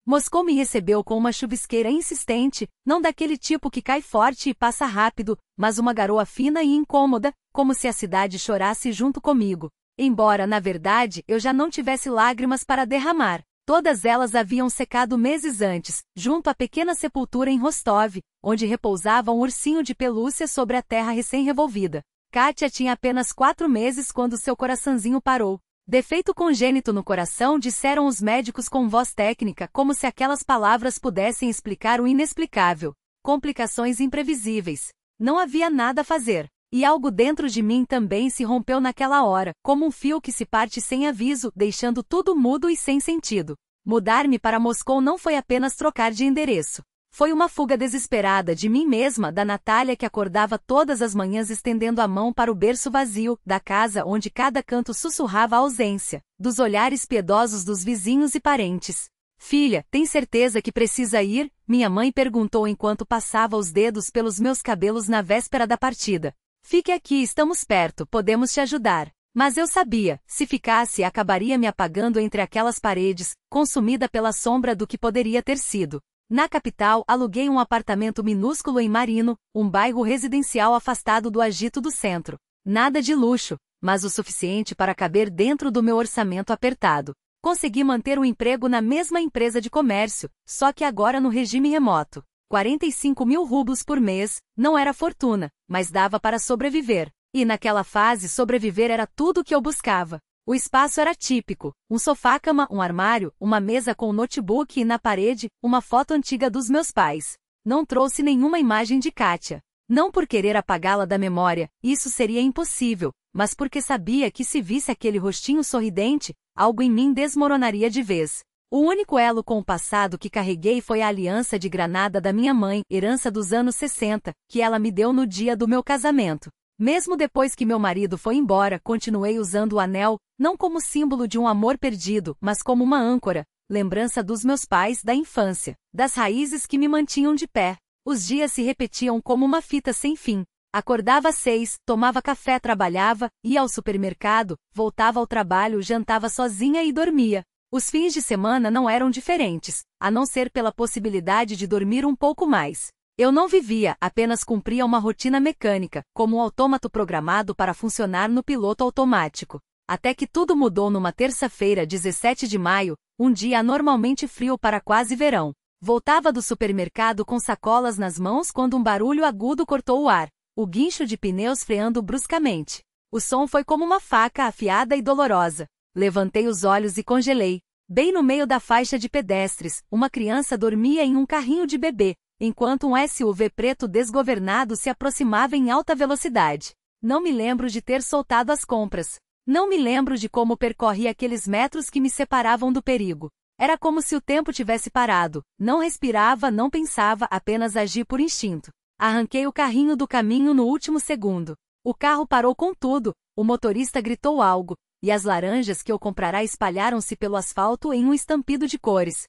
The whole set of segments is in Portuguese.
Moscou me recebeu com uma chuvisqueira insistente, não daquele tipo que cai forte e passa rápido, mas uma garoa fina e incômoda, como se a cidade chorasse junto comigo. Embora, na verdade, eu já não tivesse lágrimas para derramar. Todas elas haviam secado meses antes, junto à pequena sepultura em Rostov, onde repousava um ursinho de pelúcia sobre a terra recém-revolvida. Kátia tinha apenas 4 meses quando seu coraçãozinho parou. Defeito congênito no coração, disseram os médicos com voz técnica, como se aquelas palavras pudessem explicar o inexplicável. Complicações imprevisíveis. Não havia nada a fazer. E algo dentro de mim também se rompeu naquela hora, como um fio que se parte sem aviso, deixando tudo mudo e sem sentido. Mudar-me para Moscou não foi apenas trocar de endereço. Foi uma fuga desesperada de mim mesma, da Natália que acordava todas as manhãs estendendo a mão para o berço vazio, da casa onde cada canto sussurrava a ausência, dos olhares piedosos dos vizinhos e parentes. Filha, tem certeza que precisa ir? Minha mãe perguntou enquanto passava os dedos pelos meus cabelos na véspera da partida. Fique aqui, estamos perto, podemos te ajudar. Mas eu sabia, se ficasse acabaria me apagando entre aquelas paredes, consumida pela sombra do que poderia ter sido. Na capital, aluguei um apartamento minúsculo em Marino, um bairro residencial afastado do agito do centro. Nada de luxo, mas o suficiente para caber dentro do meu orçamento apertado. Consegui manter um emprego na mesma empresa de comércio, só que agora no regime remoto. 45 mil rublos por mês, não era fortuna, mas dava para sobreviver. E naquela fase sobreviver era tudo o que eu buscava. O espaço era típico, um sofá-cama, um armário, uma mesa com um notebook e na parede, uma foto antiga dos meus pais. Não trouxe nenhuma imagem de Kátia. Não por querer apagá-la da memória, isso seria impossível, mas porque sabia que se visse aquele rostinho sorridente, algo em mim desmoronaria de vez. O único elo com o passado que carreguei foi a aliança de granada da minha mãe, herança dos anos 60, que ela me deu no dia do meu casamento. Mesmo depois que meu marido foi embora, continuei usando o anel, não como símbolo de um amor perdido, mas como uma âncora, lembrança dos meus pais da infância, das raízes que me mantinham de pé. Os dias se repetiam como uma fita sem fim. Acordava às 6, tomava café, trabalhava, ia ao supermercado, voltava ao trabalho, jantava sozinha e dormia. Os fins de semana não eram diferentes, a não ser pela possibilidade de dormir um pouco mais. Eu não vivia, apenas cumpria uma rotina mecânica, como um autômato programado para funcionar no piloto automático. Até que tudo mudou numa terça-feira, 17 de maio, um dia anormalmente frio para quase verão. Voltava do supermercado com sacolas nas mãos quando um barulho agudo cortou o ar. O guincho de pneus freando bruscamente. O som foi como uma faca afiada e dolorosa. Levantei os olhos e congelei. Bem no meio da faixa de pedestres, uma criança dormia em um carrinho de bebê, enquanto um SUV preto desgovernado se aproximava em alta velocidade. Não me lembro de ter soltado as compras. Não me lembro de como percorri aqueles metros que me separavam do perigo. Era como se o tempo tivesse parado. Não respirava, não pensava, apenas agi por instinto. Arranquei o carrinho do caminho no último segundo. O carro parou com tudo, o motorista gritou algo, e as laranjas que eu comprara espalharam-se pelo asfalto em um estampido de cores.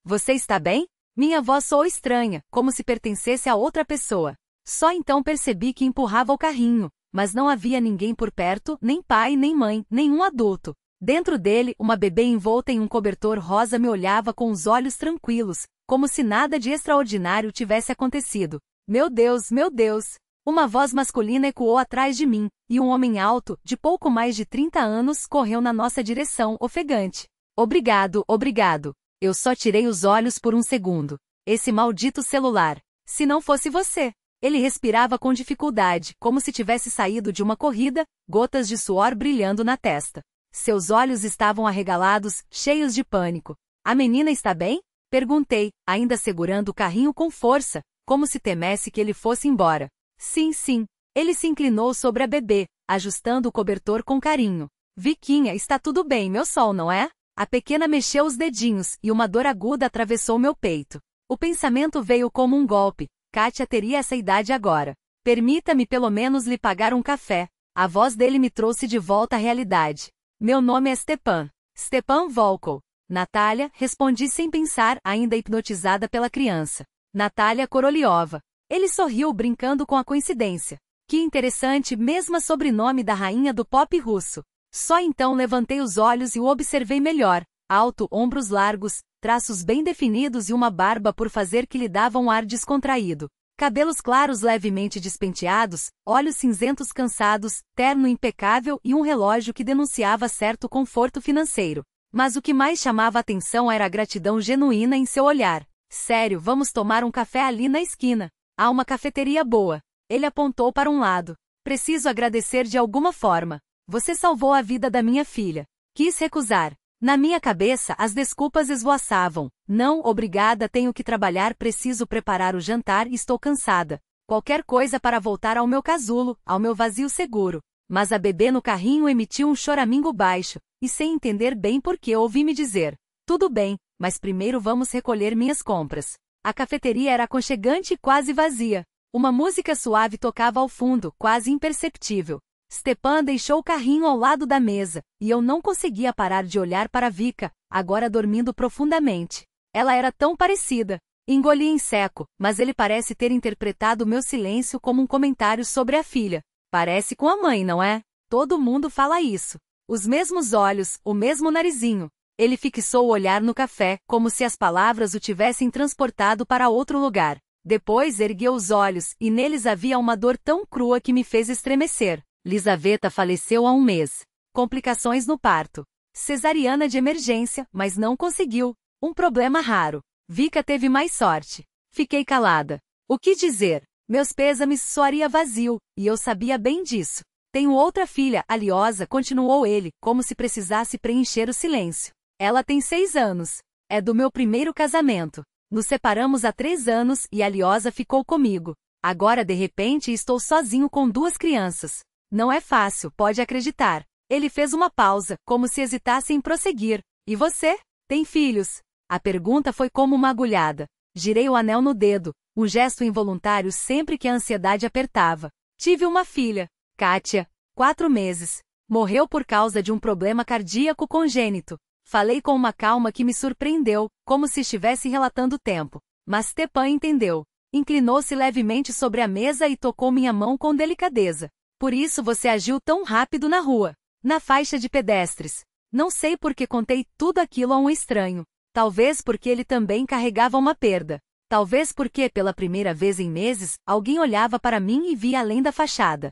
Você está bem? Minha voz soou estranha, como se pertencesse a outra pessoa. Só então percebi que empurrava o carrinho, mas não havia ninguém por perto, nem pai, nem mãe, nenhum adulto. Dentro dele, uma bebê envolta em um cobertor rosa me olhava com os olhos tranquilos, como se nada de extraordinário tivesse acontecido. Meu Deus, meu Deus! Uma voz masculina ecoou atrás de mim, e um homem alto, de pouco mais de 30 anos, correu na nossa direção, ofegante. Obrigado, obrigado. Eu só tirei os olhos por um segundo. Esse maldito celular. Se não fosse você. Ele respirava com dificuldade, como se tivesse saído de uma corrida, gotas de suor brilhando na testa. Seus olhos estavam arregalados, cheios de pânico. A menina está bem? Perguntei, ainda segurando o carrinho com força, como se temesse que ele fosse embora. Sim, sim. Ele se inclinou sobre a bebê, ajustando o cobertor com carinho. Viquinha, está tudo bem, meu sol, não é? A pequena mexeu os dedinhos, e uma dor aguda atravessou meu peito. O pensamento veio como um golpe. Kátia teria essa idade agora. Permita-me pelo menos lhe pagar um café. A voz dele me trouxe de volta à realidade. Meu nome é Stepan. Stepan Volkov. Natália, respondi sem pensar, ainda hipnotizada pela criança. Natália Koroliova. Ele sorriu brincando com a coincidência. Que interessante, mesmo sobrenome da rainha do pop russo. Só então levantei os olhos e o observei melhor. Alto, ombros largos, traços bem definidos e uma barba por fazer que lhe dava um ar descontraído. Cabelos claros levemente despenteados, olhos cinzentos cansados, terno impecável e um relógio que denunciava certo conforto financeiro. Mas o que mais chamava a atenção era a gratidão genuína em seu olhar. Sério, vamos tomar um café ali na esquina. Há uma cafeteria boa. Ele apontou para um lado. Preciso agradecer de alguma forma. Você salvou a vida da minha filha. Quis recusar. Na minha cabeça, as desculpas esvoaçavam. Não, obrigada, tenho que trabalhar, preciso preparar o jantar, estou cansada. Qualquer coisa para voltar ao meu casulo, ao meu vazio seguro. Mas a bebê no carrinho emitiu um choramingo baixo, e sem entender bem por que ouvi-me dizer: tudo bem, mas primeiro vamos recolher minhas compras. A cafeteria era aconchegante e quase vazia. Uma música suave tocava ao fundo, quase imperceptível. Stepan deixou o carrinho ao lado da mesa, e eu não conseguia parar de olhar para Vika, agora dormindo profundamente. Ela era tão parecida. Engoli em seco, mas ele parece ter interpretado meu silêncio como um comentário sobre a filha. Parece com a mãe, não é? Todo mundo fala isso. Os mesmos olhos, o mesmo narizinho. Ele fixou o olhar no café, como se as palavras o tivessem transportado para outro lugar. Depois ergueu os olhos, e neles havia uma dor tão crua que me fez estremecer. Lisaveta faleceu há um mês. Complicações no parto. Cesariana de emergência, mas não conseguiu. Um problema raro. Vika teve mais sorte. Fiquei calada. O que dizer? Meus pêsames soaria vazio, e eu sabia bem disso. Tenho outra filha, Aliosa, continuou ele, como se precisasse preencher o silêncio. Ela tem 6 anos. É do meu primeiro casamento. Nos separamos há 3 anos e Aliosa ficou comigo. Agora, de repente, estou sozinho com 2 crianças. Não é fácil, pode acreditar. Ele fez uma pausa, como se hesitasse em prosseguir. E você? Tem filhos? A pergunta foi como uma agulhada. Girei o anel no dedo, um gesto involuntário sempre que a ansiedade apertava. Tive uma filha, Kátia, 4 meses. Morreu por causa de um problema cardíaco congênito. Falei com uma calma que me surpreendeu, como se estivesse relatando o tempo. Mas Stepan entendeu. Inclinou-se levemente sobre a mesa e tocou minha mão com delicadeza. Por isso você agiu tão rápido na rua, na faixa de pedestres. Não sei por que contei tudo aquilo a um estranho. Talvez porque ele também carregava uma perda. Talvez porque, pela primeira vez em meses, alguém olhava para mim e via além da fachada.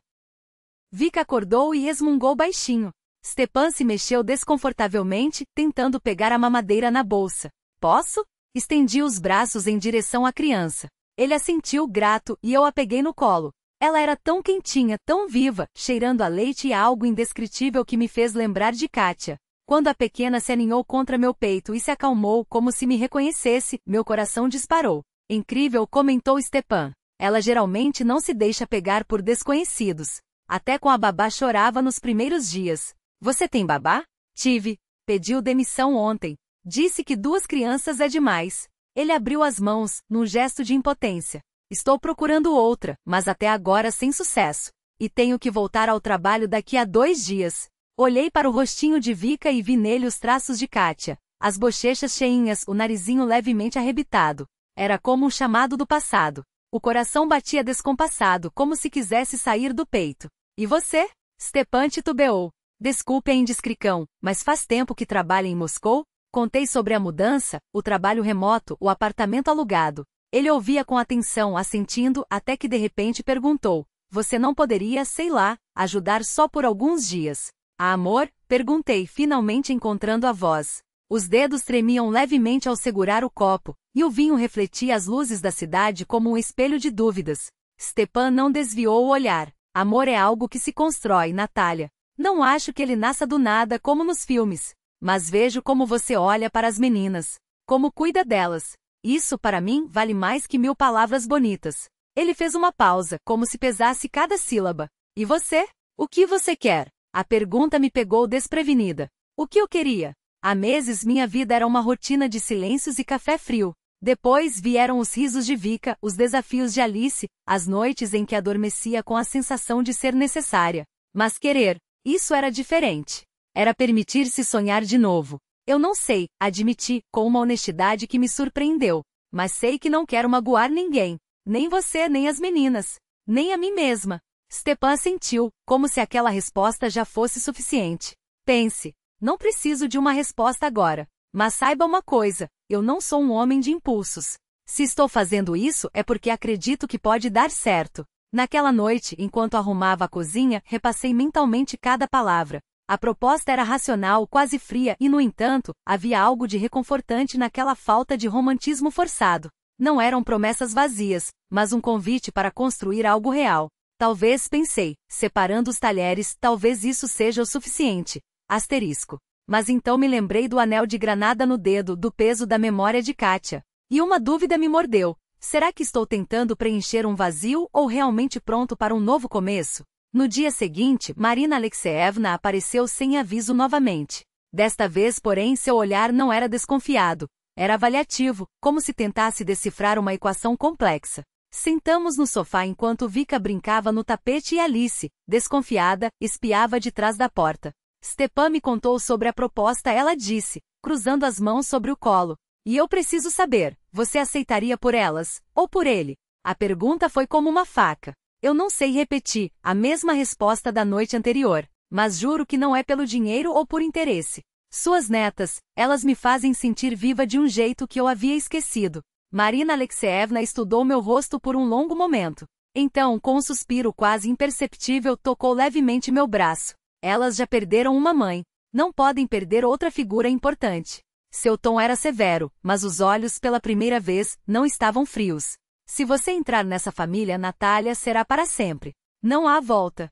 Vika acordou e resmungou baixinho. Stepan se mexeu desconfortavelmente, tentando pegar a mamadeira na bolsa. Posso? Estendi os braços em direção à criança. Ele assentiu grato e eu a peguei no colo. Ela era tão quentinha, tão viva, cheirando a leite e a algo indescritível que me fez lembrar de Kátia. Quando a pequena se aninhou contra meu peito e se acalmou como se me reconhecesse, meu coração disparou. Incrível, comentou Stepan. Ela geralmente não se deixa pegar por desconhecidos. Até com a babá chorava nos primeiros dias. Você tem babá? Tive. Pediu demissão ontem. Disse que 2 crianças é demais. Ele abriu as mãos, num gesto de impotência. Estou procurando outra, mas até agora sem sucesso. E tenho que voltar ao trabalho daqui a 2 dias. Olhei para o rostinho de Vika e vi nele os traços de Kátia. As bochechas cheinhas, o narizinho levemente arrebitado. Era como um chamado do passado. O coração batia descompassado, como se quisesse sair do peito. E você? Stepan titubeou. Desculpe a indiscrição, mas faz tempo que trabalha em Moscou? Contei sobre a mudança, o trabalho remoto, o apartamento alugado. Ele ouvia com atenção, assentindo, até que de repente perguntou: você não poderia, sei lá, ajudar só por alguns dias? Ah, amor? Perguntei, finalmente encontrando a voz. Os dedos tremiam levemente ao segurar o copo, e o vinho refletia as luzes da cidade como um espelho de dúvidas. Stepan não desviou o olhar. Amor é algo que se constrói, Natália. Não acho que ele nasça do nada como nos filmes. Mas vejo como você olha para as meninas. Como cuida delas. Isso, para mim, vale mais que 1000 palavras bonitas. Ele fez uma pausa, como se pesasse cada sílaba. E você? O que você quer? A pergunta me pegou desprevenida. O que eu queria? Há meses minha vida era uma rotina de silêncios e café frio. Depois vieram os risos de Vika, os desafios de Alice, as noites em que adormecia com a sensação de ser necessária. Mas querer, isso era diferente. Era permitir-se sonhar de novo. Eu não sei, admiti, com uma honestidade que me surpreendeu. Mas sei que não quero magoar ninguém. Nem você, nem as meninas. Nem a mim mesma. Stepan assentiu, como se aquela resposta já fosse suficiente. Pense. Não preciso de uma resposta agora. Mas saiba uma coisa, eu não sou um homem de impulsos. Se estou fazendo isso é porque acredito que pode dar certo. Naquela noite, enquanto arrumava a cozinha, repassei mentalmente cada palavra. A proposta era racional, quase fria e, no entanto, havia algo de reconfortante naquela falta de romantismo forçado. Não eram promessas vazias, mas um convite para construir algo real. Talvez, pensei, separando os talheres, talvez isso seja o suficiente. Asterisco. Mas então me lembrei do anel de granada no dedo, do peso da memória de Kátia. E uma dúvida me mordeu. Será que estou tentando preencher um vazio ou realmente pronto para um novo começo? No dia seguinte, Marina Alexeevna apareceu sem aviso novamente. Desta vez, porém, seu olhar não era desconfiado. Era avaliativo, como se tentasse decifrar uma equação complexa. Sentamos no sofá enquanto Vika brincava no tapete e Alice, desconfiada, espiava de trás da porta. Stepan me contou sobre a proposta, ela disse, cruzando as mãos sobre o colo. E eu preciso saber, você aceitaria por elas, ou por ele? A pergunta foi como uma faca. Eu não sei repetir a mesma resposta da noite anterior, mas juro que não é pelo dinheiro ou por interesse. Suas netas, elas me fazem sentir viva de um jeito que eu havia esquecido. Marina Alexeevna estudou meu rosto por um longo momento. Então, com um suspiro quase imperceptível, tocou levemente meu braço. Elas já perderam uma mãe. Não podem perder outra figura importante. Seu tom era severo, mas os olhos, pela primeira vez, não estavam frios. Se você entrar nessa família, Natália, será para sempre. Não há volta.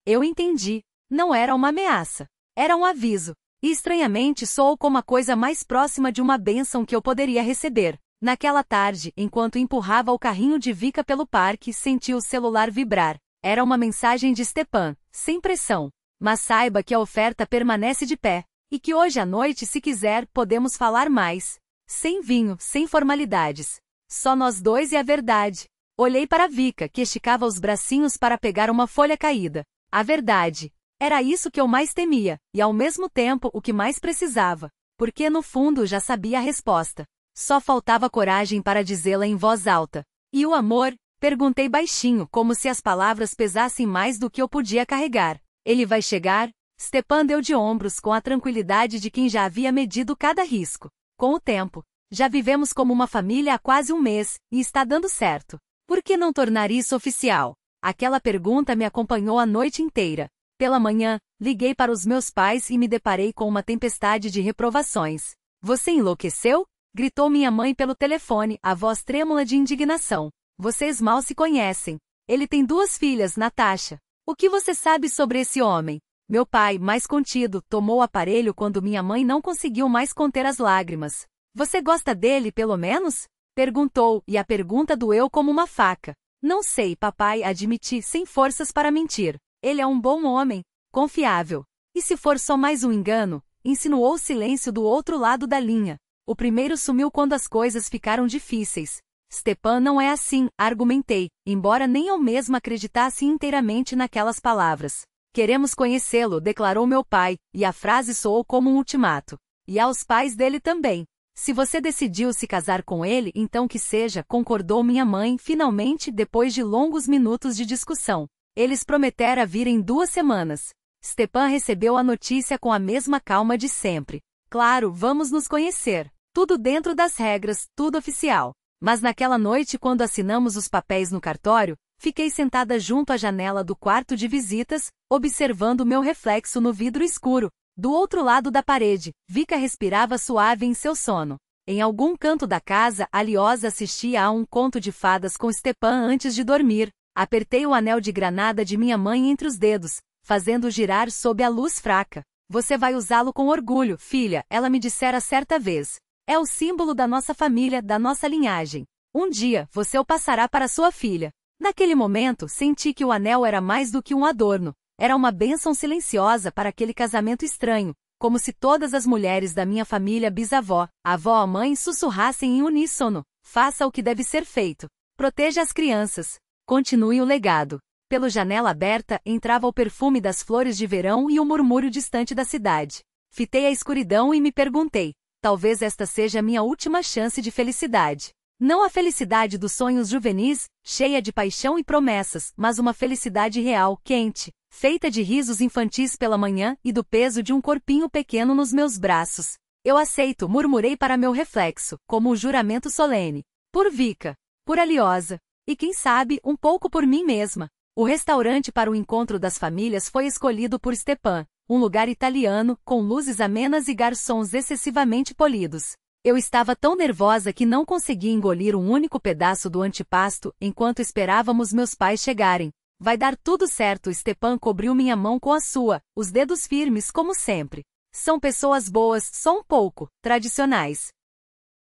Eu entendi. Não era uma ameaça. Era um aviso. E estranhamente soou como a coisa mais próxima de uma bênção que eu poderia receber. Naquela tarde, enquanto empurrava o carrinho de Vika pelo parque, senti o celular vibrar. Era uma mensagem de Stepan, sem pressão. Mas saiba que a oferta permanece de pé. E que hoje à noite, se quiser, podemos falar mais. Sem vinho, sem formalidades. Só nós dois e a verdade. Olhei para Vika, que esticava os bracinhos para pegar uma folha caída. A verdade. Era isso que eu mais temia, e ao mesmo tempo o que mais precisava. Porque no fundo já sabia a resposta. Só faltava coragem para dizê-la em voz alta. E o amor? Perguntei baixinho, como se as palavras pesassem mais do que eu podia carregar. Ele vai chegar? Stepan deu de ombros com a tranquilidade de quem já havia medido cada risco. Com o tempo. Já vivemos como uma família há quase um mês, e está dando certo. Por que não tornar isso oficial? Aquela pergunta me acompanhou a noite inteira. Pela manhã, liguei para os meus pais e me deparei com uma tempestade de reprovações. Você enlouqueceu? Gritou minha mãe pelo telefone, a voz trêmula de indignação. Vocês mal se conhecem. Ele tem 2 filhas, Natasha. O que você sabe sobre esse homem? Meu pai, mais contido, tomou o aparelho quando minha mãe não conseguiu mais conter as lágrimas. Você gosta dele, pelo menos? Perguntou, e a pergunta doeu como uma faca. Não sei, papai, admiti, sem forças para mentir. Ele é um bom homem, confiável. E se for só mais um engano? Insinuou o silêncio do outro lado da linha. O primeiro sumiu quando as coisas ficaram difíceis. Stepan não é assim, argumentei, embora nem eu mesma acreditasse inteiramente naquelas palavras. Queremos conhecê-lo, declarou meu pai, e a frase soou como um ultimato. E aos pais dele também. Se você decidiu se casar com ele, então que seja, concordou minha mãe, finalmente, depois de longos minutos de discussão. Eles prometeram vir em 2 semanas. Stepan recebeu a notícia com a mesma calma de sempre. Claro, vamos nos conhecer. Tudo dentro das regras, tudo oficial. Mas naquela noite, quando assinamos os papéis no cartório, fiquei sentada junto à janela do quarto de visitas, observando meu reflexo no vidro escuro. Do outro lado da parede, Vika respirava suave em seu sono. Em algum canto da casa, Aliosa assistia a um conto de fadas com Stepan antes de dormir. Apertei o anel de granada de minha mãe entre os dedos, fazendo-o girar sob a luz fraca. Você vai usá-lo com orgulho, filha, ela me dissera certa vez. É o símbolo da nossa família, da nossa linhagem. Um dia, você o passará para sua filha. Naquele momento, senti que o anel era mais do que um adorno. Era uma bênção silenciosa para aquele casamento estranho, como se todas as mulheres da minha família bisavó, avó ou mãe sussurrassem em uníssono. Faça o que deve ser feito. Proteja as crianças. Continue o legado. Pela janela aberta, entrava o perfume das flores de verão e o murmúrio distante da cidade. Fitei a escuridão e me perguntei, talvez esta seja a minha última chance de felicidade. Não a felicidade dos sonhos juvenis, cheia de paixão e promessas, mas uma felicidade real, quente, feita de risos infantis pela manhã e do peso de um corpinho pequeno nos meus braços. Eu aceito, murmurei para meu reflexo, como um juramento solene. Por Vika. Por Aliosa. E quem sabe, um pouco por mim mesma. O restaurante para o encontro das famílias foi escolhido por Stepan, um lugar italiano, com luzes amenas e garçons excessivamente polidos. Eu estava tão nervosa que não conseguia engolir um único pedaço do antipasto enquanto esperávamos meus pais chegarem. Vai dar tudo certo, Stepan cobriu minha mão com a sua, os dedos firmes como sempre. São pessoas boas, só um pouco, tradicionais.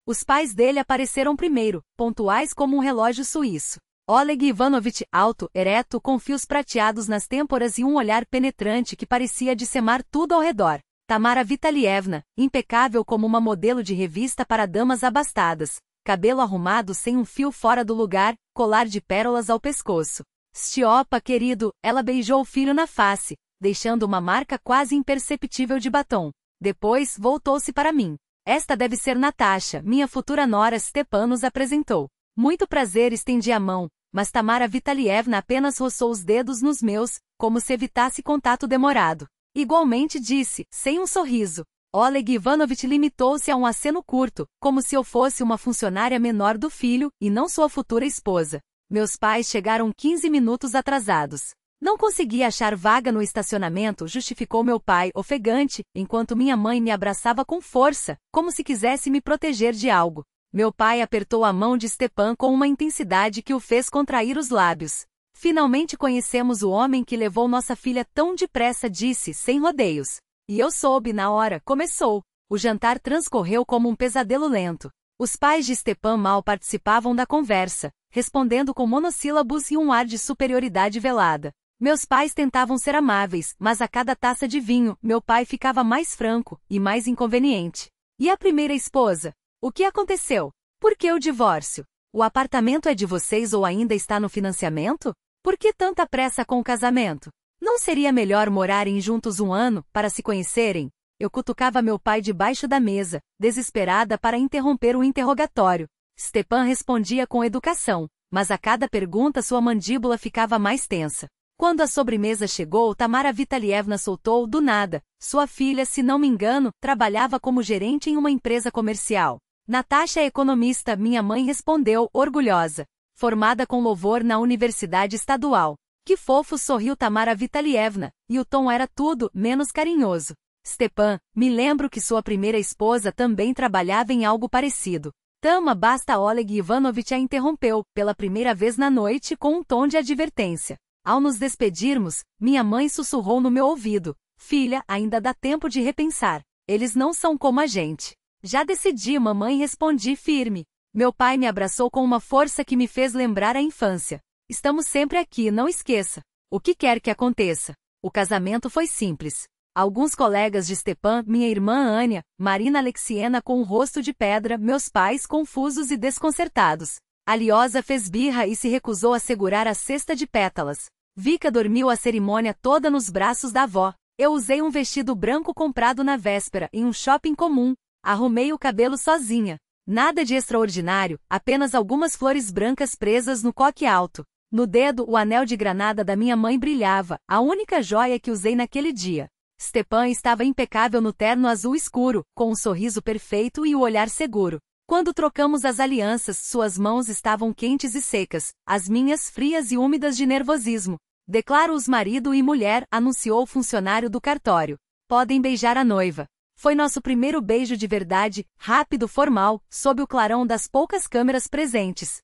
Os pais dele apareceram primeiro, pontuais como um relógio suíço. Oleg Ivanovich, alto, ereto, com fios prateados nas têmporas e um olhar penetrante que parecia dissemar tudo ao redor. Tamara Vitalievna, impecável como uma modelo de revista para damas abastadas. Cabelo arrumado sem um fio fora do lugar, colar de pérolas ao pescoço. Stiopa, querido, ela beijou o filho na face, deixando uma marca quase imperceptível de batom. Depois, voltou-se para mim. Esta deve ser Natasha, minha futura nora. Stepan nos apresentou. Muito prazer, estendi a mão, mas Tamara Vitalievna apenas roçou os dedos nos meus, como se evitasse contato demorado. Igualmente disse, sem um sorriso. Oleg Ivanovich limitou-se a um aceno curto, como se eu fosse uma funcionária menor do filho, e não sua futura esposa. Meus pais chegaram 15 minutos atrasados. Não conseguia achar vaga no estacionamento, justificou meu pai, ofegante, enquanto minha mãe me abraçava com força, como se quisesse me proteger de algo. Meu pai apertou a mão de Stepan com uma intensidade que o fez contrair os lábios. Finalmente conhecemos o homem que levou nossa filha tão depressa, disse, sem rodeios. E eu soube na hora, começou. O jantar transcorreu como um pesadelo lento. Os pais de Stepan mal participavam da conversa, respondendo com monossílabos e um ar de superioridade velada. Meus pais tentavam ser amáveis, mas a cada taça de vinho, meu pai ficava mais franco e mais inconveniente. E a primeira esposa? O que aconteceu? Por que o divórcio? O apartamento é de vocês ou ainda está no financiamento? Por que tanta pressa com o casamento? Não seria melhor morarem juntos um ano, para se conhecerem? Eu cutucava meu pai debaixo da mesa, desesperada para interromper o interrogatório. Stepan respondia com educação, mas a cada pergunta sua mandíbula ficava mais tensa. Quando a sobremesa chegou, Tamara Vitalievna soltou, do nada. Sua filha, se não me engano, trabalhava como gerente em uma empresa comercial. Natasha é economista, minha mãe respondeu, orgulhosa. Formada com louvor na Universidade Estadual. Que fofo, sorriu Tamara Vitalievna, e o tom era tudo, menos carinhoso. Stepan, me lembro que sua primeira esposa também trabalhava em algo parecido. Tama, basta. Oleg Ivanovich a interrompeu, pela primeira vez na noite, com um tom de advertência. Ao nos despedirmos, minha mãe sussurrou no meu ouvido. Filha, ainda dá tempo de repensar. Eles não são como a gente. Já decidi, mamãe, respondi firme. Meu pai me abraçou com uma força que me fez lembrar a infância. Estamos sempre aqui, não esqueça. O que quer que aconteça. O casamento foi simples. Alguns colegas de Stepan, minha irmã Ania, Marina Alexiena com um rosto de pedra, meus pais confusos e desconcertados. Aliosa fez birra e se recusou a segurar a cesta de pétalas. Vika dormiu a cerimônia toda nos braços da avó. Eu usei um vestido branco comprado na véspera, em um shopping comum. Arrumei o cabelo sozinha. Nada de extraordinário, apenas algumas flores brancas presas no coque alto. No dedo, o anel de granada da minha mãe brilhava, a única joia que usei naquele dia. Stepan estava impecável no terno azul escuro, com um sorriso perfeito e o olhar seguro. Quando trocamos as alianças, suas mãos estavam quentes e secas, as minhas frias e úmidas de nervosismo. Declaro-os marido e mulher, anunciou o funcionário do cartório. Podem beijar a noiva. Foi nosso primeiro beijo de verdade, rápido, formal, sob o clarão das poucas câmeras presentes.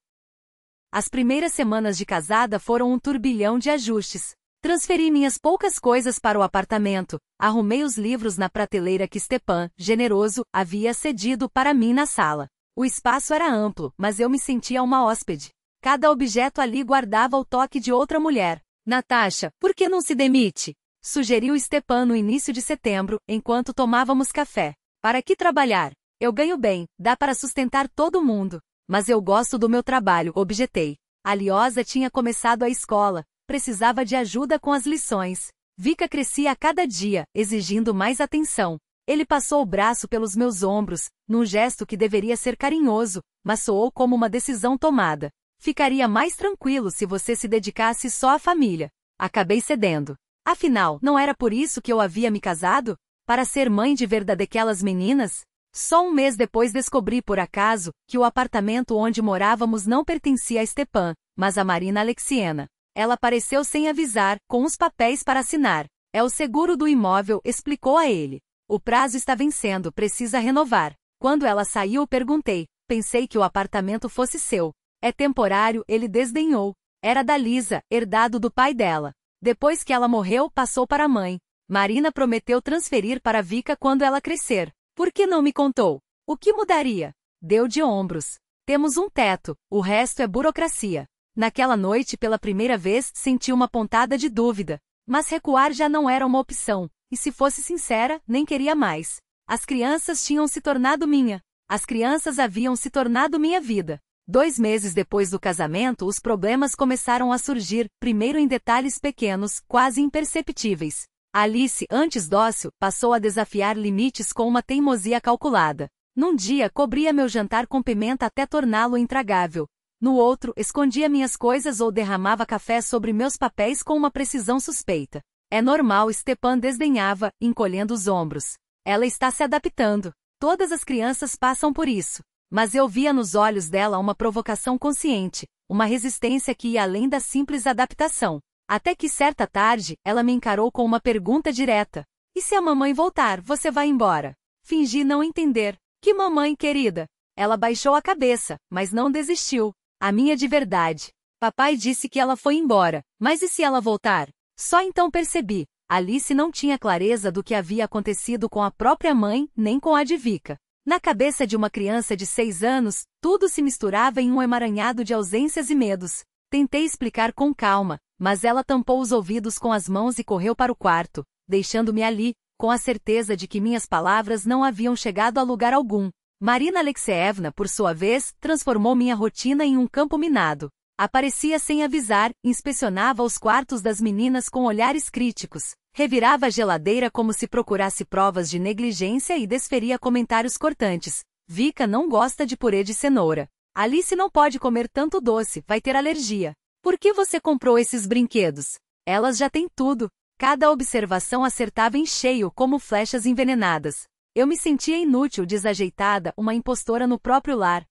As primeiras semanas de casada foram um turbilhão de ajustes. Transferi minhas poucas coisas para o apartamento, arrumei os livros na prateleira que Stepan, generoso, havia cedido para mim na sala. O espaço era amplo, mas eu me sentia uma hóspede. Cada objeto ali guardava o toque de outra mulher. Natasha, por que não se demite? Sugeriu Stepan no início de setembro, enquanto tomávamos café. Para que trabalhar? Eu ganho bem, dá para sustentar todo mundo. Mas eu gosto do meu trabalho, objetei. Aliosa tinha começado a escola, precisava de ajuda com as lições. Vika crescia a cada dia, exigindo mais atenção. Ele passou o braço pelos meus ombros, num gesto que deveria ser carinhoso, mas soou como uma decisão tomada. Ficaria mais tranquilo se você se dedicasse só à família. Acabei cedendo. Afinal, não era por isso que eu havia me casado? Para ser mãe de verdadequelas meninas? Só um mês depois descobri por acaso que o apartamento onde morávamos não pertencia a Stepan, mas a Marina Alexievna. Ela apareceu sem avisar, com os papéis para assinar. É o seguro do imóvel, explicou a ele. O prazo está vencendo, precisa renovar. Quando ela saiu, perguntei. Pensei que o apartamento fosse seu. É temporário, ele desdenhou. Era da Lisa, herdado do pai dela. Depois que ela morreu, passou para a mãe. Marina prometeu transferir para Vika quando ela crescer. Por que não me contou? O que mudaria? Deu de ombros. Temos um teto, o resto é burocracia. Naquela noite, pela primeira vez, senti uma pontada de dúvida. Mas recuar já não era uma opção, e se fosse sincera, nem queria mais. As crianças tinham se tornado minha. As crianças haviam se tornado minha vida. 2 meses depois do casamento, os problemas começaram a surgir, primeiro em detalhes pequenos, quase imperceptíveis. Alice, antes dócil, passou a desafiar limites com uma teimosia calculada. Num dia, cobria meu jantar com pimenta até torná-lo intragável. No outro, escondia minhas coisas ou derramava café sobre meus papéis com uma precisão suspeita. É normal, Stepan desdenhava, encolhendo os ombros. Ela está se adaptando. Todas as crianças passam por isso. Mas eu via nos olhos dela uma provocação consciente, uma resistência que ia além da simples adaptação. Até que certa tarde, ela me encarou com uma pergunta direta. E se a mamãe voltar, você vai embora? Fingi não entender. Que mamãe, querida? Ela baixou a cabeça, mas não desistiu. A minha de verdade. Papai disse que ela foi embora, mas e se ela voltar? Só então percebi. Alice não tinha clareza do que havia acontecido com a própria mãe, nem com a de Vika. Na cabeça de uma criança de 6 anos, tudo se misturava em um emaranhado de ausências e medos. Tentei explicar com calma, mas ela tampou os ouvidos com as mãos e correu para o quarto, deixando-me ali, com a certeza de que minhas palavras não haviam chegado a lugar algum. Marina Alexievna, por sua vez, transformou minha rotina em um campo minado. Aparecia sem avisar, inspecionava os quartos das meninas com olhares críticos, revirava a geladeira como se procurasse provas de negligência e desferia comentários cortantes. Vika não gosta de purê de cenoura. Alice não pode comer tanto doce, vai ter alergia. Por que você comprou esses brinquedos? Elas já têm tudo. Cada observação acertava em cheio como flechas envenenadas. Eu me sentia inútil, desajeitada, uma impostora no próprio lar.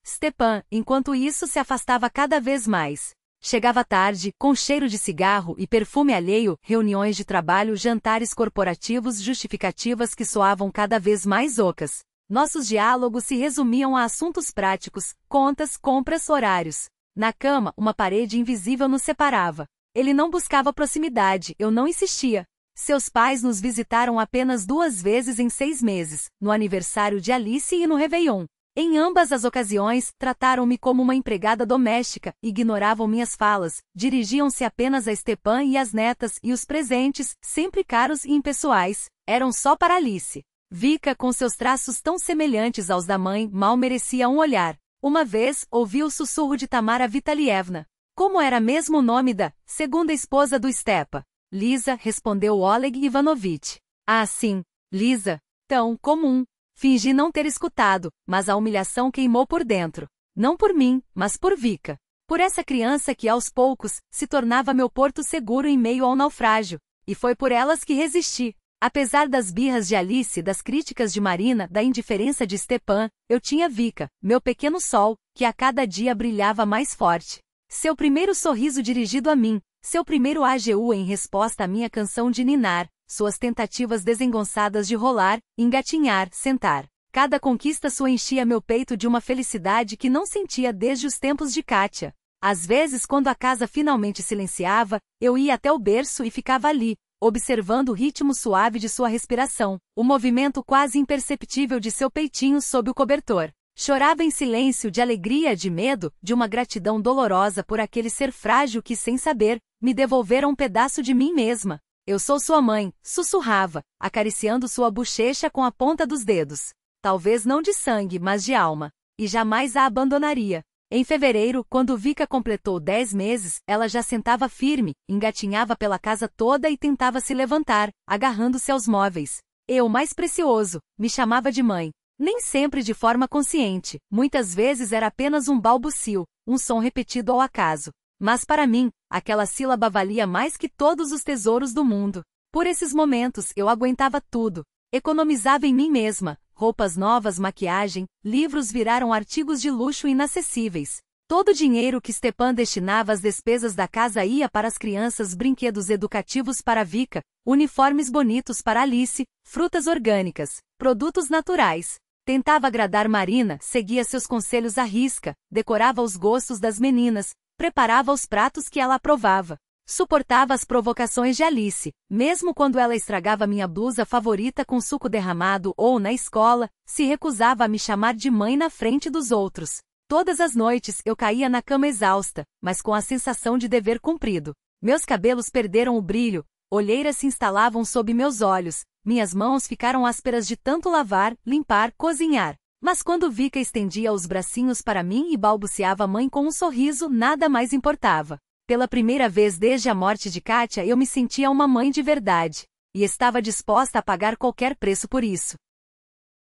Stepan, enquanto isso, se afastava cada vez mais. Chegava tarde, com cheiro de cigarro e perfume alheio, reuniões de trabalho, jantares corporativos, justificativas que soavam cada vez mais ocas. Nossos diálogos se resumiam a assuntos práticos, contas, compras, horários. Na cama, uma parede invisível nos separava. Ele não buscava proximidade, eu não insistia. Seus pais nos visitaram apenas 2 vezes em 6 meses, no aniversário de Alice e no Réveillon. Em ambas as ocasiões, trataram-me como uma empregada doméstica, ignoravam minhas falas, dirigiam-se apenas a Stepan e as netas, e os presentes, sempre caros e impessoais, eram só para Alice. Vika, com seus traços tão semelhantes aos da mãe, mal merecia um olhar. Uma vez, ouvi o sussurro de Tamara Vitalievna. Como era mesmo o nome da segunda esposa do Stepa? Lisa, respondeu Oleg Ivanovich. Ah, sim, Lisa. Tão comum. Fingi não ter escutado, mas a humilhação queimou por dentro. Não por mim, mas por Vika. Por essa criança que, aos poucos, se tornava meu porto seguro em meio ao naufrágio. E foi por elas que resisti. Apesar das birras de Alice, das críticas de Marina, da indiferença de Stepan, eu tinha Vika, meu pequeno sol, que a cada dia brilhava mais forte. Seu primeiro sorriso dirigido a mim, seu primeiro AGU em resposta à minha canção de ninar, suas tentativas desengonçadas de rolar, engatinhar, sentar. Cada conquista sua enchia meu peito de uma felicidade que não sentia desde os tempos de Kátia. Às vezes, quando a casa finalmente silenciava, eu ia até o berço e ficava ali, observando o ritmo suave de sua respiração, o movimento quase imperceptível de seu peitinho sob o cobertor. Chorava em silêncio de alegria, de medo, de uma gratidão dolorosa por aquele ser frágil que, sem saber, me devolvera um pedaço de mim mesma. Eu sou sua mãe, sussurrava, acariciando sua bochecha com a ponta dos dedos. Talvez não de sangue, mas de alma. E jamais a abandonaria. Em fevereiro, quando Vika completou 10 meses, ela já sentava firme, engatinhava pela casa toda e tentava se levantar, agarrando-se aos móveis. Eu, mais precioso, me chamava de mãe. Nem sempre de forma consciente, muitas vezes era apenas um balbucio, um som repetido ao acaso. Mas para mim, aquela sílaba valia mais que todos os tesouros do mundo. Por esses momentos eu aguentava tudo. Economizava em mim mesma, roupas novas, maquiagem, livros viraram artigos de luxo inacessíveis. Todo o dinheiro que Stepan destinava às despesas da casa ia para as crianças, brinquedos educativos para Vika, uniformes bonitos para Alice, frutas orgânicas, produtos naturais. Tentava agradar Marina, seguia seus conselhos à risca, decorava os gostos das meninas, preparava os pratos que ela aprovava. Suportava as provocações de Alice, mesmo quando ela estragava minha blusa favorita com suco derramado ou na escola, se recusava a me chamar de mãe na frente dos outros. Todas as noites eu caía na cama exausta, mas com a sensação de dever cumprido. Meus cabelos perderam o brilho, olheiras se instalavam sob meus olhos, minhas mãos ficaram ásperas de tanto lavar, limpar, cozinhar. Mas quando Vika estendia os bracinhos para mim e balbuciava mãe com um sorriso, nada mais importava. Pela primeira vez desde a morte de Kátia eu me sentia uma mãe de verdade. E estava disposta a pagar qualquer preço por isso.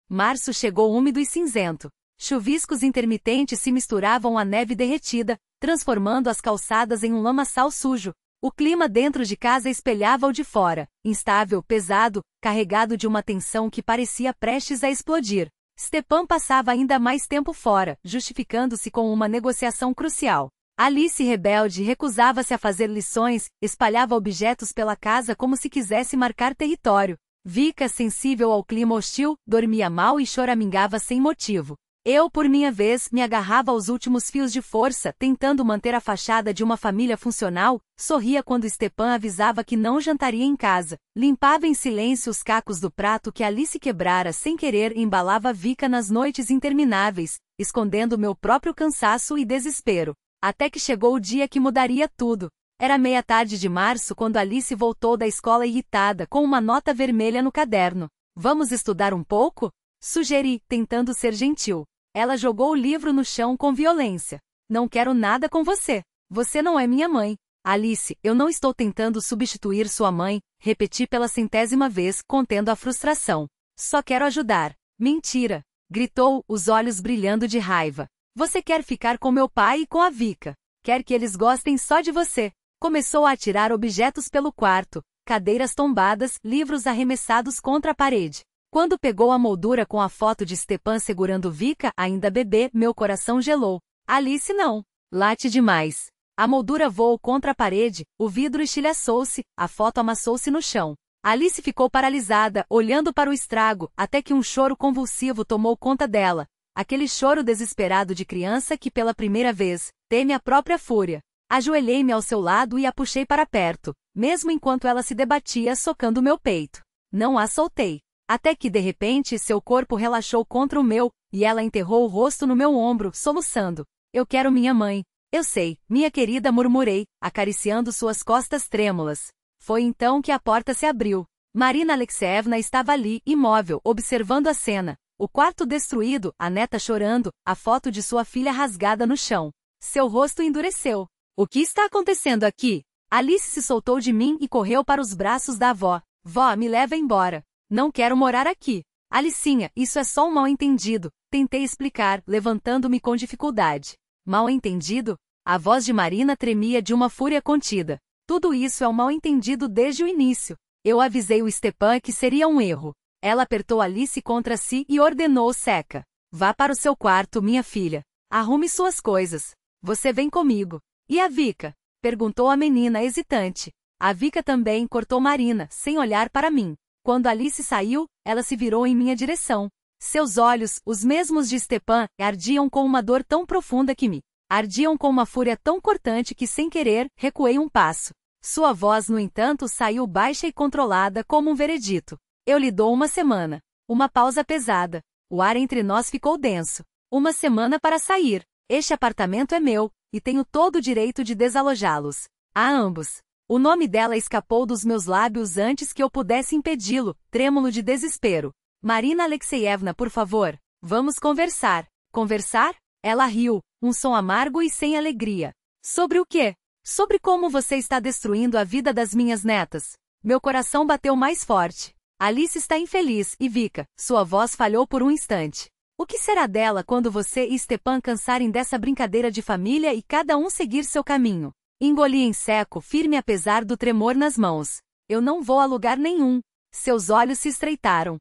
Março chegou úmido e cinzento. Chuviscos intermitentes se misturavam à neve derretida, transformando as calçadas em um lamaçal sujo. O clima dentro de casa espelhava o de fora, instável, pesado, carregado de uma tensão que parecia prestes a explodir. Stepan passava ainda mais tempo fora, justificando-se com uma negociação crucial. Alice, rebelde, recusava-se a fazer lições, espalhava objetos pela casa como se quisesse marcar território. Vika, sensível ao clima hostil, dormia mal e choramingava sem motivo. Eu, por minha vez, me agarrava aos últimos fios de força, tentando manter a fachada de uma família funcional, sorria quando Stepan avisava que não jantaria em casa, limpava em silêncio os cacos do prato que Alice quebrara sem querer e embalava Vika nas noites intermináveis, escondendo meu próprio cansaço e desespero. Até que chegou o dia que mudaria tudo. Era meia-tarde de março quando Alice voltou da escola irritada com uma nota vermelha no caderno. Vamos estudar um pouco? Sugeri, tentando ser gentil. Ela jogou o livro no chão com violência. Não quero nada com você. Você não é minha mãe. Alice, eu não estou tentando substituir sua mãe, repeti pela 100ª vez, contendo a frustração. Só quero ajudar. Mentira! Gritou, os olhos brilhando de raiva. Você quer ficar com meu pai e com a Vika. Quer que eles gostem só de você. Começou a atirar objetos pelo quarto, cadeiras tombadas, livros arremessados contra a parede. Quando pegou a moldura com a foto de Stepan segurando Vika, ainda bebê, meu coração gelou. Alice não. Late demais. A moldura voou contra a parede, o vidro estilhaçou-se, a foto amassou-se no chão. Alice ficou paralisada, olhando para o estrago, até que um choro convulsivo tomou conta dela. Aquele choro desesperado de criança que pela primeira vez, teme a própria fúria. Ajoelhei-me ao seu lado e a puxei para perto, mesmo enquanto ela se debatia socando meu peito. Não a soltei. Até que de repente seu corpo relaxou contra o meu, e ela enterrou o rosto no meu ombro, soluçando. Eu quero minha mãe. Eu sei, minha querida, murmurei, acariciando suas costas trêmulas. Foi então que a porta se abriu. Marina Alexeevna estava ali, imóvel, observando a cena. O quarto destruído, a neta chorando, a foto de sua filha rasgada no chão. Seu rosto endureceu. O que está acontecendo aqui? Alice se soltou de mim e correu para os braços da avó. Vó, me leva embora. Não quero morar aqui. Alicinha, isso é só um mal-entendido. Tentei explicar, levantando-me com dificuldade. Mal-entendido? A voz de Marina tremia de uma fúria contida. Tudo isso é um mal-entendido desde o início. Eu avisei o Stepan que seria um erro. Ela apertou Alice contra si e ordenou seca. Vá para o seu quarto, minha filha. Arrume suas coisas. Você vem comigo. E a Vika? Perguntou a menina hesitante. A Vika também, cortou Marina, sem olhar para mim. Quando Alice saiu, ela se virou em minha direção. Seus olhos, os mesmos de Stepan, ardiam com uma dor tão profunda que me ardiam com uma fúria tão cortante que, sem querer, recuei um passo. Sua voz, no entanto, saiu baixa e controlada como um veredito. Eu lhe dou uma semana. Uma pausa pesada. O ar entre nós ficou denso. Uma semana para sair. Este apartamento é meu, e tenho todo o direito de desalojá-los. A ambos. O nome dela escapou dos meus lábios antes que eu pudesse impedi-lo, trêmulo de desespero. Marina Alexeevna, por favor, vamos conversar. Conversar? Ela riu, um som amargo e sem alegria. Sobre o quê? Sobre como você está destruindo a vida das minhas netas. Meu coração bateu mais forte. Alice está infeliz, e Vika, sua voz falhou por um instante. O que será dela quando você e Stepan cansarem dessa brincadeira de família e cada um seguir seu caminho? Engoli em seco, firme apesar do tremor nas mãos. Eu não vou a lugar nenhum. Seus olhos se estreitaram.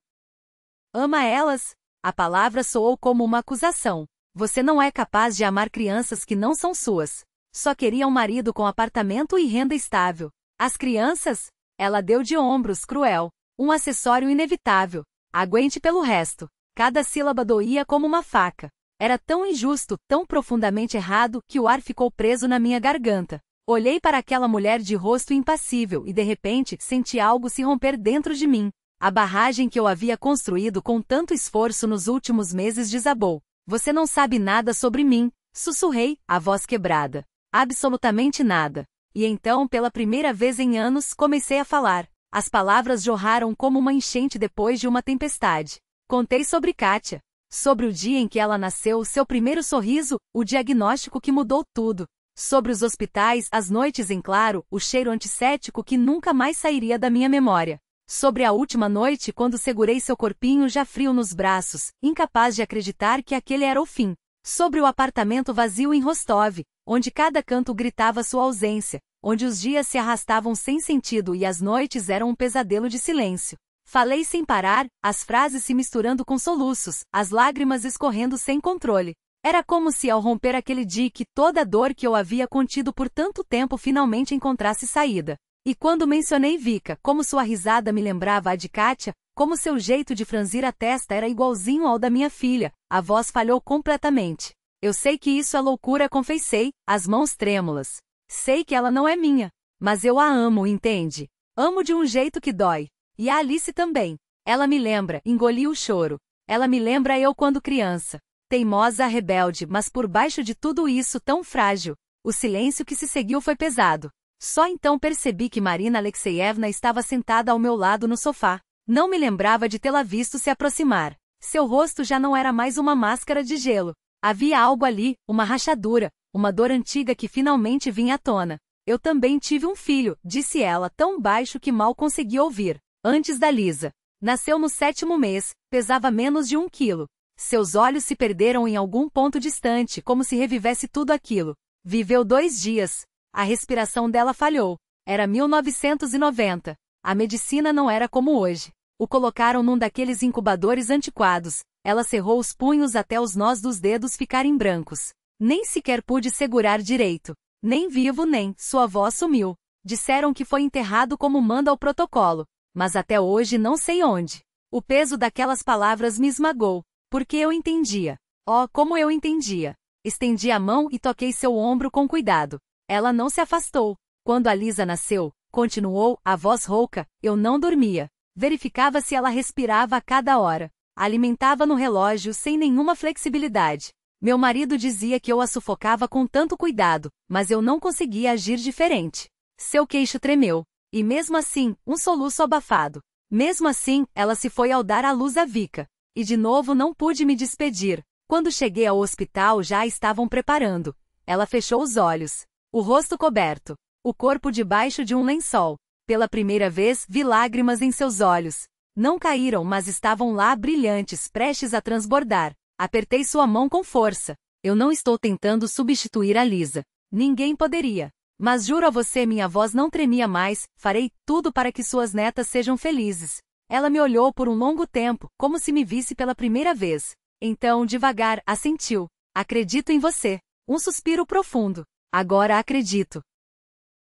Ama elas? A palavra soou como uma acusação. Você não é capaz de amar crianças que não são suas. Só queria um marido com apartamento e renda estável. As crianças? Ela deu de ombros, cruel. Um acessório inevitável. Aguente pelo resto. Cada sílaba doía como uma faca. Era tão injusto, tão profundamente errado, que o ar ficou preso na minha garganta. Olhei para aquela mulher de rosto impassível e de repente senti algo se romper dentro de mim. A barragem que eu havia construído com tanto esforço nos últimos meses desabou. Você não sabe nada sobre mim, sussurrei, a voz quebrada. Absolutamente nada. E então, pela primeira vez em anos, comecei a falar. As palavras jorraram como uma enchente depois de uma tempestade. Contei sobre Kátia. Sobre o dia em que ela nasceu, seu primeiro sorriso, o diagnóstico que mudou tudo. Sobre os hospitais, as noites em claro, o cheiro antisséptico que nunca mais sairia da minha memória. Sobre a última noite quando segurei seu corpinho já frio nos braços, incapaz de acreditar que aquele era o fim. Sobre o apartamento vazio em Rostov, onde cada canto gritava sua ausência, onde os dias se arrastavam sem sentido e as noites eram um pesadelo de silêncio. Falei sem parar, as frases se misturando com soluços, as lágrimas escorrendo sem controle. Era como se ao romper aquele dique toda a dor que eu havia contido por tanto tempo finalmente encontrasse saída. E quando mencionei Vika, como sua risada me lembrava a de Kátia, como seu jeito de franzir a testa era igualzinho ao da minha filha, a voz falhou completamente. Eu sei que isso é loucura, confessei, as mãos trêmulas. Sei que ela não é minha, mas eu a amo, entende? Amo de um jeito que dói. E a Alice também. Ela me lembra, engoli o choro. Ela me lembra eu quando criança. Teimosa, rebelde, mas por baixo de tudo isso tão frágil. O silêncio que se seguiu foi pesado. Só então percebi que Marina Alexeyevna estava sentada ao meu lado no sofá. Não me lembrava de tê-la visto se aproximar. Seu rosto já não era mais uma máscara de gelo. Havia algo ali, uma rachadura, uma dor antiga que finalmente vinha à tona. Eu também tive um filho, disse ela tão baixo que mal consegui ouvir. Antes da Lisa. Nasceu no 7º mês, pesava menos de 1 quilo. Seus olhos se perderam em algum ponto distante, como se revivesse tudo aquilo. Viveu 2 dias. A respiração dela falhou. Era 1990. A medicina não era como hoje. O colocaram num daqueles incubadores antiquados. Ela cerrou os punhos até os nós dos dedos ficarem brancos. Nem sequer pude segurar direito. Nem vivo nem, sua voz sumiu. Disseram que foi enterrado como manda o protocolo. Mas até hoje não sei onde. O peso daquelas palavras me esmagou. Porque eu entendia. Oh, como eu entendia. Estendi a mão e toquei seu ombro com cuidado. Ela não se afastou. Quando a Lisa nasceu, continuou, a voz rouca, eu não dormia. Verificava se ela respirava a cada hora. Alimentava no relógio sem nenhuma flexibilidade. Meu marido dizia que eu a sufocava com tanto cuidado, mas eu não conseguia agir diferente. Seu queixo tremeu. E mesmo assim, um soluço abafado. Mesmo assim, ela se foi ao dar à luz a Vika. E de novo não pude me despedir. Quando cheguei ao hospital já a estavam preparando. Ela fechou os olhos. O rosto coberto. O corpo debaixo de um lençol. Pela primeira vez vi lágrimas em seus olhos. Não caíram, mas estavam lá brilhantes, prestes a transbordar. Apertei sua mão com força. Eu não estou tentando substituir a Lisa. Ninguém poderia. Mas juro a você, minha voz não tremia mais, farei tudo para que suas netas sejam felizes. Ela me olhou por um longo tempo, como se me visse pela primeira vez. Então, devagar, assentiu. Acredito em você. Um suspiro profundo. Agora acredito.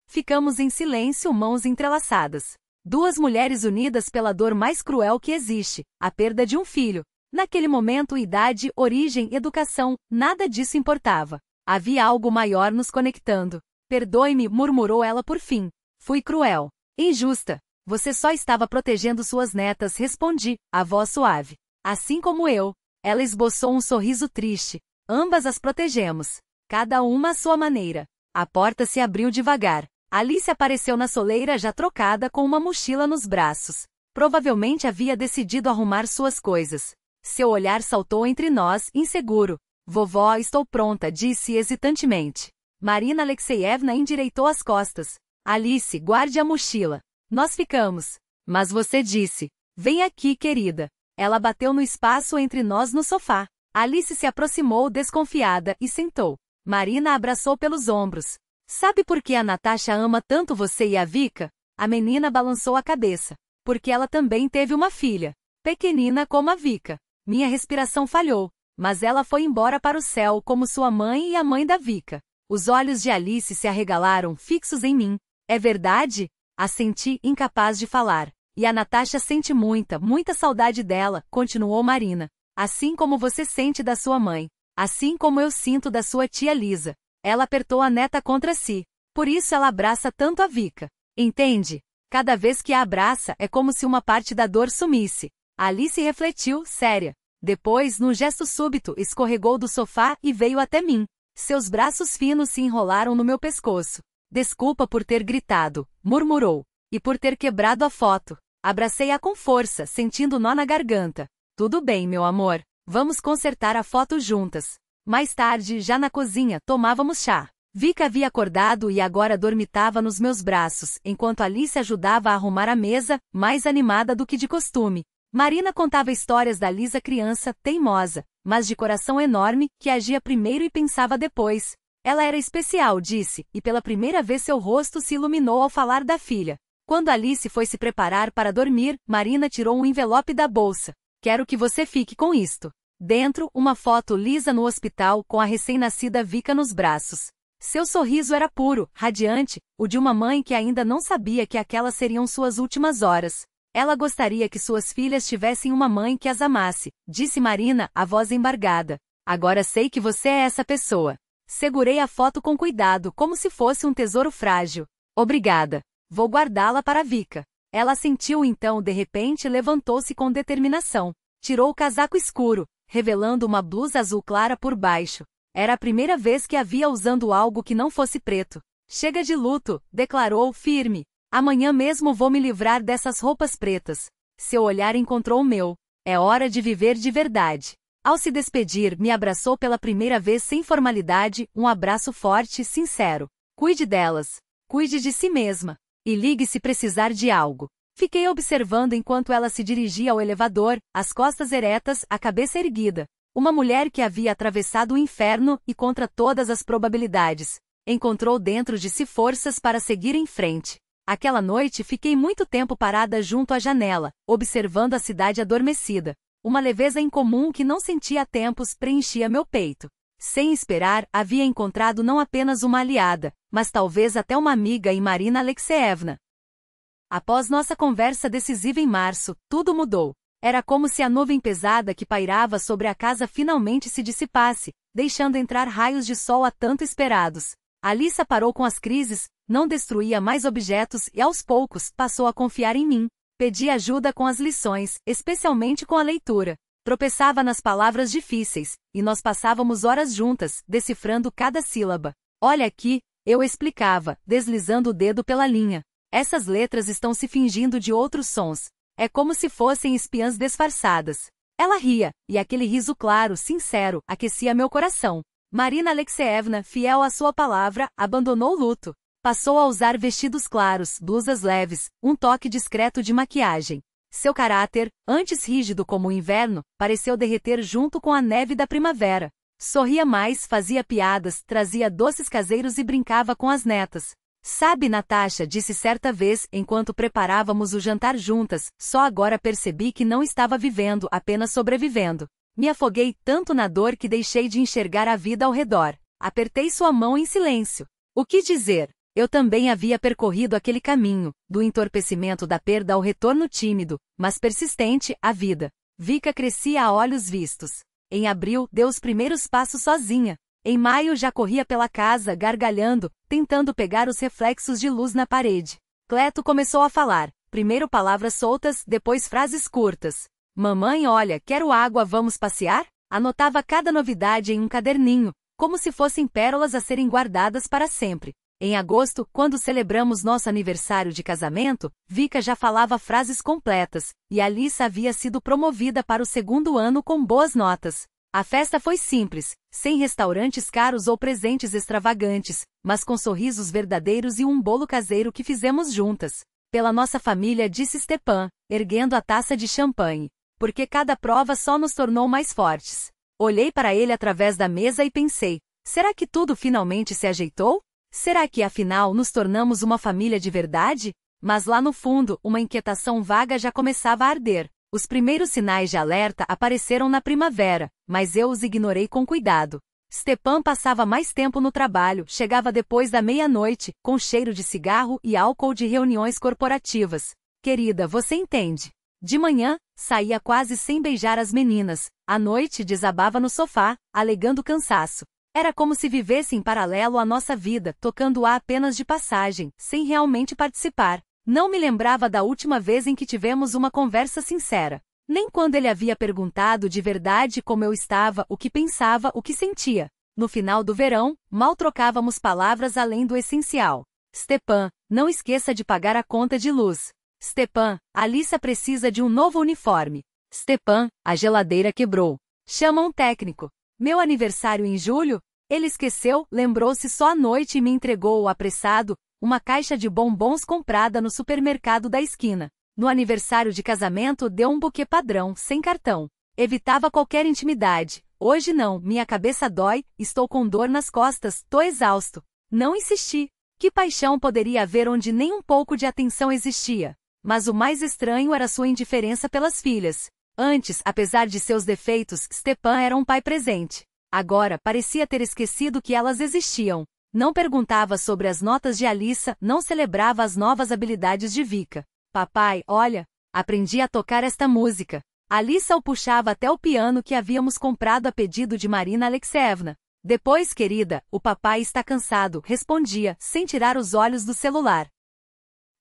Ficamos em silêncio, mãos entrelaçadas. 2 mulheres unidas pela dor mais cruel que existe, a perda de um filho. Naquele momento, idade, origem, educação, nada disso importava. Havia algo maior nos conectando. Perdoe-me, murmurou ela por fim. Fui cruel. Injusta. Você só estava protegendo suas netas, respondi, a voz suave. Assim como eu. Ela esboçou um sorriso triste. Ambas as protegemos. Cada uma à sua maneira. A porta se abriu devagar. Alice apareceu na soleira já trocada com uma mochila nos braços. Provavelmente havia decidido arrumar suas coisas. Seu olhar saltou entre nós, inseguro. Vovó, estou pronta, disse hesitantemente. Marina Alexeyevna endireitou as costas. Alice, guarde a mochila. Nós ficamos. Mas você disse. Vem aqui, querida. Ela bateu no espaço entre nós no sofá. Alice se aproximou desconfiada e sentou. Marina a abraçou pelos ombros. Sabe por que a Natasha ama tanto você e a Vika? A menina balançou a cabeça. Porque ela também teve uma filha. Pequenina como a Vika. Minha respiração falhou, mas ela foi embora para o céu como sua mãe e a mãe da Vika. Os olhos de Alice se arregalaram, fixos em mim. É verdade? Assenti, incapaz de falar. E a Natasha sente muita, muita saudade dela, continuou Marina. Assim como você sente da sua mãe. Assim como eu sinto da sua tia Lisa. Ela apertou a neta contra si. Por isso ela abraça tanto a Vika. Entende? Cada vez que a abraça é como se uma parte da dor sumisse. Alice refletiu, séria. Depois, num gesto súbito, escorregou do sofá e veio até mim. Seus braços finos se enrolaram no meu pescoço. Desculpa por ter gritado, murmurou. E por ter quebrado a foto. Abracei-a com força, sentindo nó na garganta. Tudo bem, meu amor. Vamos consertar a foto juntas. Mais tarde, já na cozinha, tomávamos chá. Vika havia acordado e agora dormitava nos meus braços, enquanto Alice ajudava a arrumar a mesa, mais animada do que de costume. Marina contava histórias da Lisa criança, teimosa, mas de coração enorme, que agia primeiro e pensava depois. Ela era especial, disse, e pela primeira vez seu rosto se iluminou ao falar da filha. Quando Alice foi se preparar para dormir, Marina tirou um envelope da bolsa. Quero que você fique com isto. Dentro, uma foto Lisa no hospital com a recém-nascida Vika nos braços. Seu sorriso era puro, radiante, o de uma mãe que ainda não sabia que aquelas seriam suas últimas horas. Ela gostaria que suas filhas tivessem uma mãe que as amasse, disse Marina, a voz embargada. Agora sei que você é essa pessoa. Segurei a foto com cuidado, como se fosse um tesouro frágil. Obrigada. Vou guardá-la para Vika. Ela sentiu então, de repente, levantou-se com determinação. Tirou o casaco escuro, revelando uma blusa azul clara por baixo. Era a primeira vez que a via usando algo que não fosse preto. Chega de luto, declarou, firme. Amanhã mesmo vou me livrar dessas roupas pretas. Seu olhar encontrou o meu. É hora de viver de verdade. Ao se despedir, me abraçou pela primeira vez sem formalidade, um abraço forte e sincero. Cuide delas. Cuide de si mesma. E ligue se precisar de algo. Fiquei observando enquanto ela se dirigia ao elevador, as costas eretas, a cabeça erguida. Uma mulher que havia atravessado o inferno e contra todas as probabilidades. Encontrou dentro de si forças para seguir em frente. Aquela noite fiquei muito tempo parada junto à janela, observando a cidade adormecida. Uma leveza incomum que não sentia há tempos preenchia meu peito. Sem esperar, havia encontrado não apenas uma aliada, mas talvez até uma amiga em Marina Alexeevna. Após nossa conversa decisiva em março, tudo mudou. Era como se a nuvem pesada que pairava sobre a casa finalmente se dissipasse, deixando entrar raios de sol há tanto esperados. Alissa parou com as crises, não destruía mais objetos e, aos poucos, passou a confiar em mim. Pedi ajuda com as lições, especialmente com a leitura. Tropeçava nas palavras difíceis, e nós passávamos horas juntas, decifrando cada sílaba. Olha aqui, eu explicava, deslizando o dedo pela linha. Essas letras estão se fingindo de outros sons. É como se fossem espiãs disfarçadas. Ela ria, e aquele riso claro, sincero, aquecia meu coração. Marina Alexeevna, fiel à sua palavra, abandonou o luto. Passou a usar vestidos claros, blusas leves, um toque discreto de maquiagem. Seu caráter, antes rígido como o inverno, pareceu derreter junto com a neve da primavera. Sorria mais, fazia piadas, trazia doces caseiros e brincava com as netas. Sabe, Natasha, disse certa vez, enquanto preparávamos o jantar juntas, só agora percebi que não estava vivendo, apenas sobrevivendo. Me afoguei tanto na dor que deixei de enxergar a vida ao redor. Apertei sua mão em silêncio. O que dizer? Eu também havia percorrido aquele caminho, do entorpecimento da perda ao retorno tímido, mas persistente, à vida. Vika crescia a olhos vistos. Em abril, deu os primeiros passos sozinha. Em maio já corria pela casa, gargalhando, tentando pegar os reflexos de luz na parede. Cleto começou a falar, primeiro palavras soltas, depois frases curtas. Mamãe, olha, quero água, vamos passear? Anotava cada novidade em um caderninho, como se fossem pérolas a serem guardadas para sempre. Em agosto, quando celebramos nosso aniversário de casamento, Vika já falava frases completas, e Alissa havia sido promovida para o segundo ano com boas notas. A festa foi simples, sem restaurantes caros ou presentes extravagantes, mas com sorrisos verdadeiros e um bolo caseiro que fizemos juntas. Pela nossa família, disse Stepan, erguendo a taça de champanhe. Porque cada prova só nos tornou mais fortes. Olhei para ele através da mesa e pensei, será que tudo finalmente se ajeitou? Será que afinal nos tornamos uma família de verdade? Mas lá no fundo, uma inquietação vaga já começava a arder. Os primeiros sinais de alerta apareceram na primavera, mas eu os ignorei com cuidado. Stepan passava mais tempo no trabalho, chegava depois da meia-noite, com cheiro de cigarro e álcool de reuniões corporativas. Querida, você entende. De manhã, saía quase sem beijar as meninas. À noite, desabava no sofá, alegando cansaço. Era como se vivesse em paralelo à nossa vida, tocando-a apenas de passagem, sem realmente participar. Não me lembrava da última vez em que tivemos uma conversa sincera. Nem quando ele havia perguntado de verdade como eu estava, o que pensava, o que sentia. No final do verão, mal trocávamos palavras além do essencial. Stepan, não esqueça de pagar a conta de luz. Stepan, Alissa precisa de um novo uniforme. Stepan, a geladeira quebrou. Chama um técnico. Meu aniversário em julho? Ele esqueceu, lembrou-se só à noite e me entregou, apressado, uma caixa de bombons comprada no supermercado da esquina. No aniversário de casamento deu um buquê padrão, sem cartão. Evitava qualquer intimidade. Hoje não, minha cabeça dói, estou com dor nas costas, tô exausto. Não insisti. Que paixão poderia haver onde nem um pouco de atenção existia? Mas o mais estranho era sua indiferença pelas filhas. Antes, apesar de seus defeitos, Stepan era um pai presente. Agora, parecia ter esquecido que elas existiam. Não perguntava sobre as notas de Alissa, não celebrava as novas habilidades de Vika. Papai, olha, aprendi a tocar esta música. Alissa o puxava até o piano que havíamos comprado a pedido de Marina Alexeevna. Depois, querida, o papai está cansado, respondia, sem tirar os olhos do celular.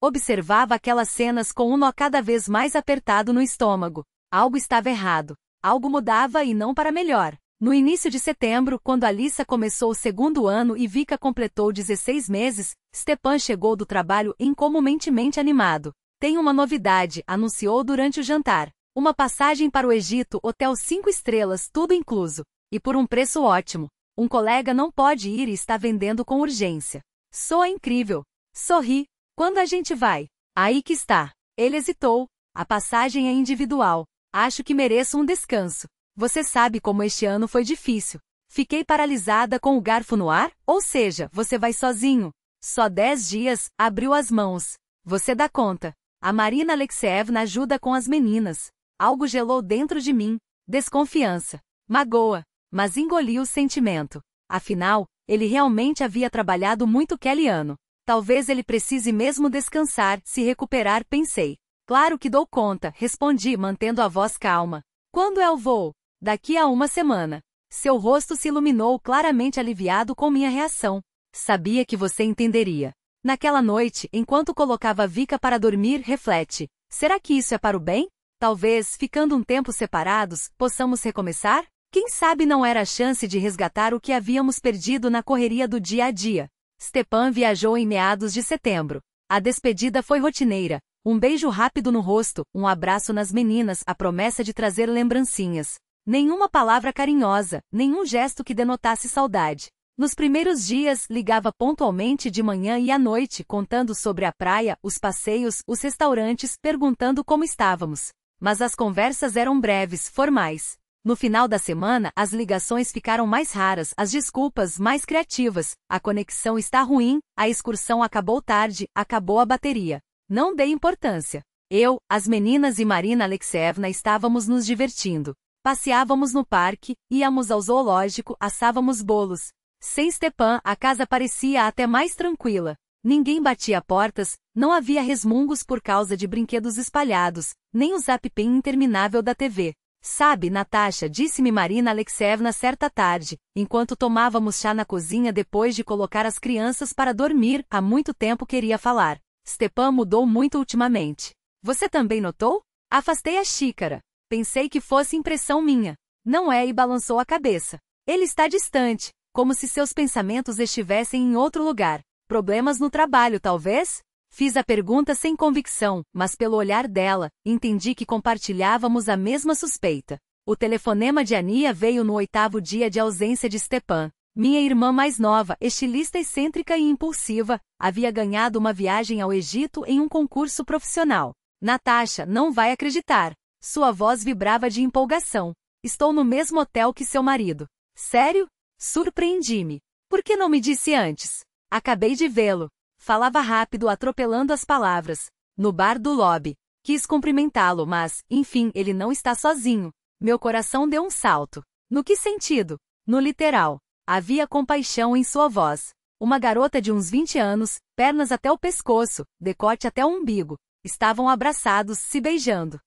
Observava aquelas cenas com um nó cada vez mais apertado no estômago. Algo estava errado. Algo mudava e não para melhor. No início de setembro, quando Alissa começou o segundo ano e Vika completou 16 meses, Stepan chegou do trabalho incomumente animado. Tem uma novidade, anunciou durante o jantar. Uma passagem para o Egito, hotel 5 estrelas, tudo incluso. E por um preço ótimo. Um colega não pode ir e está vendendo com urgência. Soa incrível. Sorri. Quando a gente vai? Aí que está. Ele hesitou. A passagem é individual. Acho que mereço um descanso. Você sabe como este ano foi difícil. Fiquei paralisada com o garfo no ar, ou seja, você vai sozinho. Só 10 dias, abriu as mãos. Você dá conta. A Marina Alexeevna ajuda com as meninas. Algo gelou dentro de mim. Desconfiança. Magoa. Mas engoli o sentimento. Afinal, ele realmente havia trabalhado muito aquele ano. Talvez ele precise mesmo descansar, se recuperar, pensei. Claro que dou conta, respondi, mantendo a voz calma. Quando é o voo? Daqui a uma semana. Seu rosto se iluminou, claramente aliviado com minha reação. Sabia que você entenderia. Naquela noite, enquanto colocava Vika para dormir, reflete. Será que isso é para o bem? Talvez, ficando um tempo separados, possamos recomeçar? Quem sabe não era a chance de resgatar o que havíamos perdido na correria do dia a dia. Stepan viajou em meados de setembro. A despedida foi rotineira. Um beijo rápido no rosto, um abraço nas meninas, a promessa de trazer lembrancinhas. Nenhuma palavra carinhosa, nenhum gesto que denotasse saudade. Nos primeiros dias, ligava pontualmente de manhã e à noite, contando sobre a praia, os passeios, os restaurantes, perguntando como estávamos. Mas as conversas eram breves, formais. No final da semana, as ligações ficaram mais raras, as desculpas mais criativas. A conexão está ruim, a excursão acabou tarde, acabou a bateria. Não dei importância. Eu, as meninas e Marina Alexeevna estávamos nos divertindo. Passeávamos no parque, íamos ao zoológico, assávamos bolos. Sem Stepan, a casa parecia até mais tranquila. Ninguém batia portas, não havia resmungos por causa de brinquedos espalhados, nem o zap-pen interminável da TV. Sabe, Natasha, disse-me Marina Alexeevna certa tarde, enquanto tomávamos chá na cozinha depois de colocar as crianças para dormir, há muito tempo queria falar. Stepan mudou muito ultimamente. Você também notou? Afastei a xícara. Pensei que fosse impressão minha. Não é, e balançou a cabeça. Ele está distante, como se seus pensamentos estivessem em outro lugar. Problemas no trabalho, talvez? Fiz a pergunta sem convicção, mas pelo olhar dela, entendi que compartilhávamos a mesma suspeita. O telefonema de Ania veio no 8º dia de ausência de Stepan. Minha irmã mais nova, estilista excêntrica e impulsiva, havia ganhado uma viagem ao Egito em um concurso profissional. Natasha, não vai acreditar. Sua voz vibrava de empolgação. Estou no mesmo hotel que seu marido. Sério? Surpreendi-me. Por que não me disse antes? Acabei de vê-lo. Falava rápido, atropelando as palavras. No bar do lobby. Quis cumprimentá-lo, mas, enfim, ele não está sozinho. Meu coração deu um salto. No que sentido? No literal. Havia compaixão em sua voz. Uma garota de uns 20 anos, pernas até o pescoço, decote até o umbigo. Estavam abraçados, se beijando.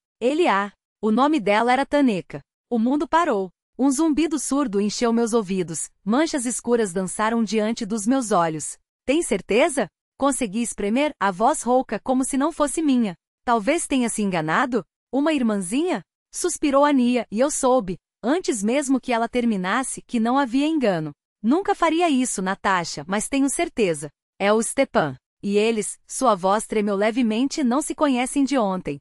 O nome dela era Taneka. O mundo parou. Um zumbido surdo encheu meus ouvidos. Manchas escuras dançaram diante dos meus olhos. Tem certeza? Consegui espremer a voz rouca como se não fosse minha. Talvez tenha se enganado? Uma irmãzinha? Suspirou Ania, e eu soube, antes mesmo que ela terminasse, que não havia engano. Nunca faria isso, Natasha, mas tenho certeza. É o Stepan. E eles, sua voz tremeu levemente, não se conhecem de ontem.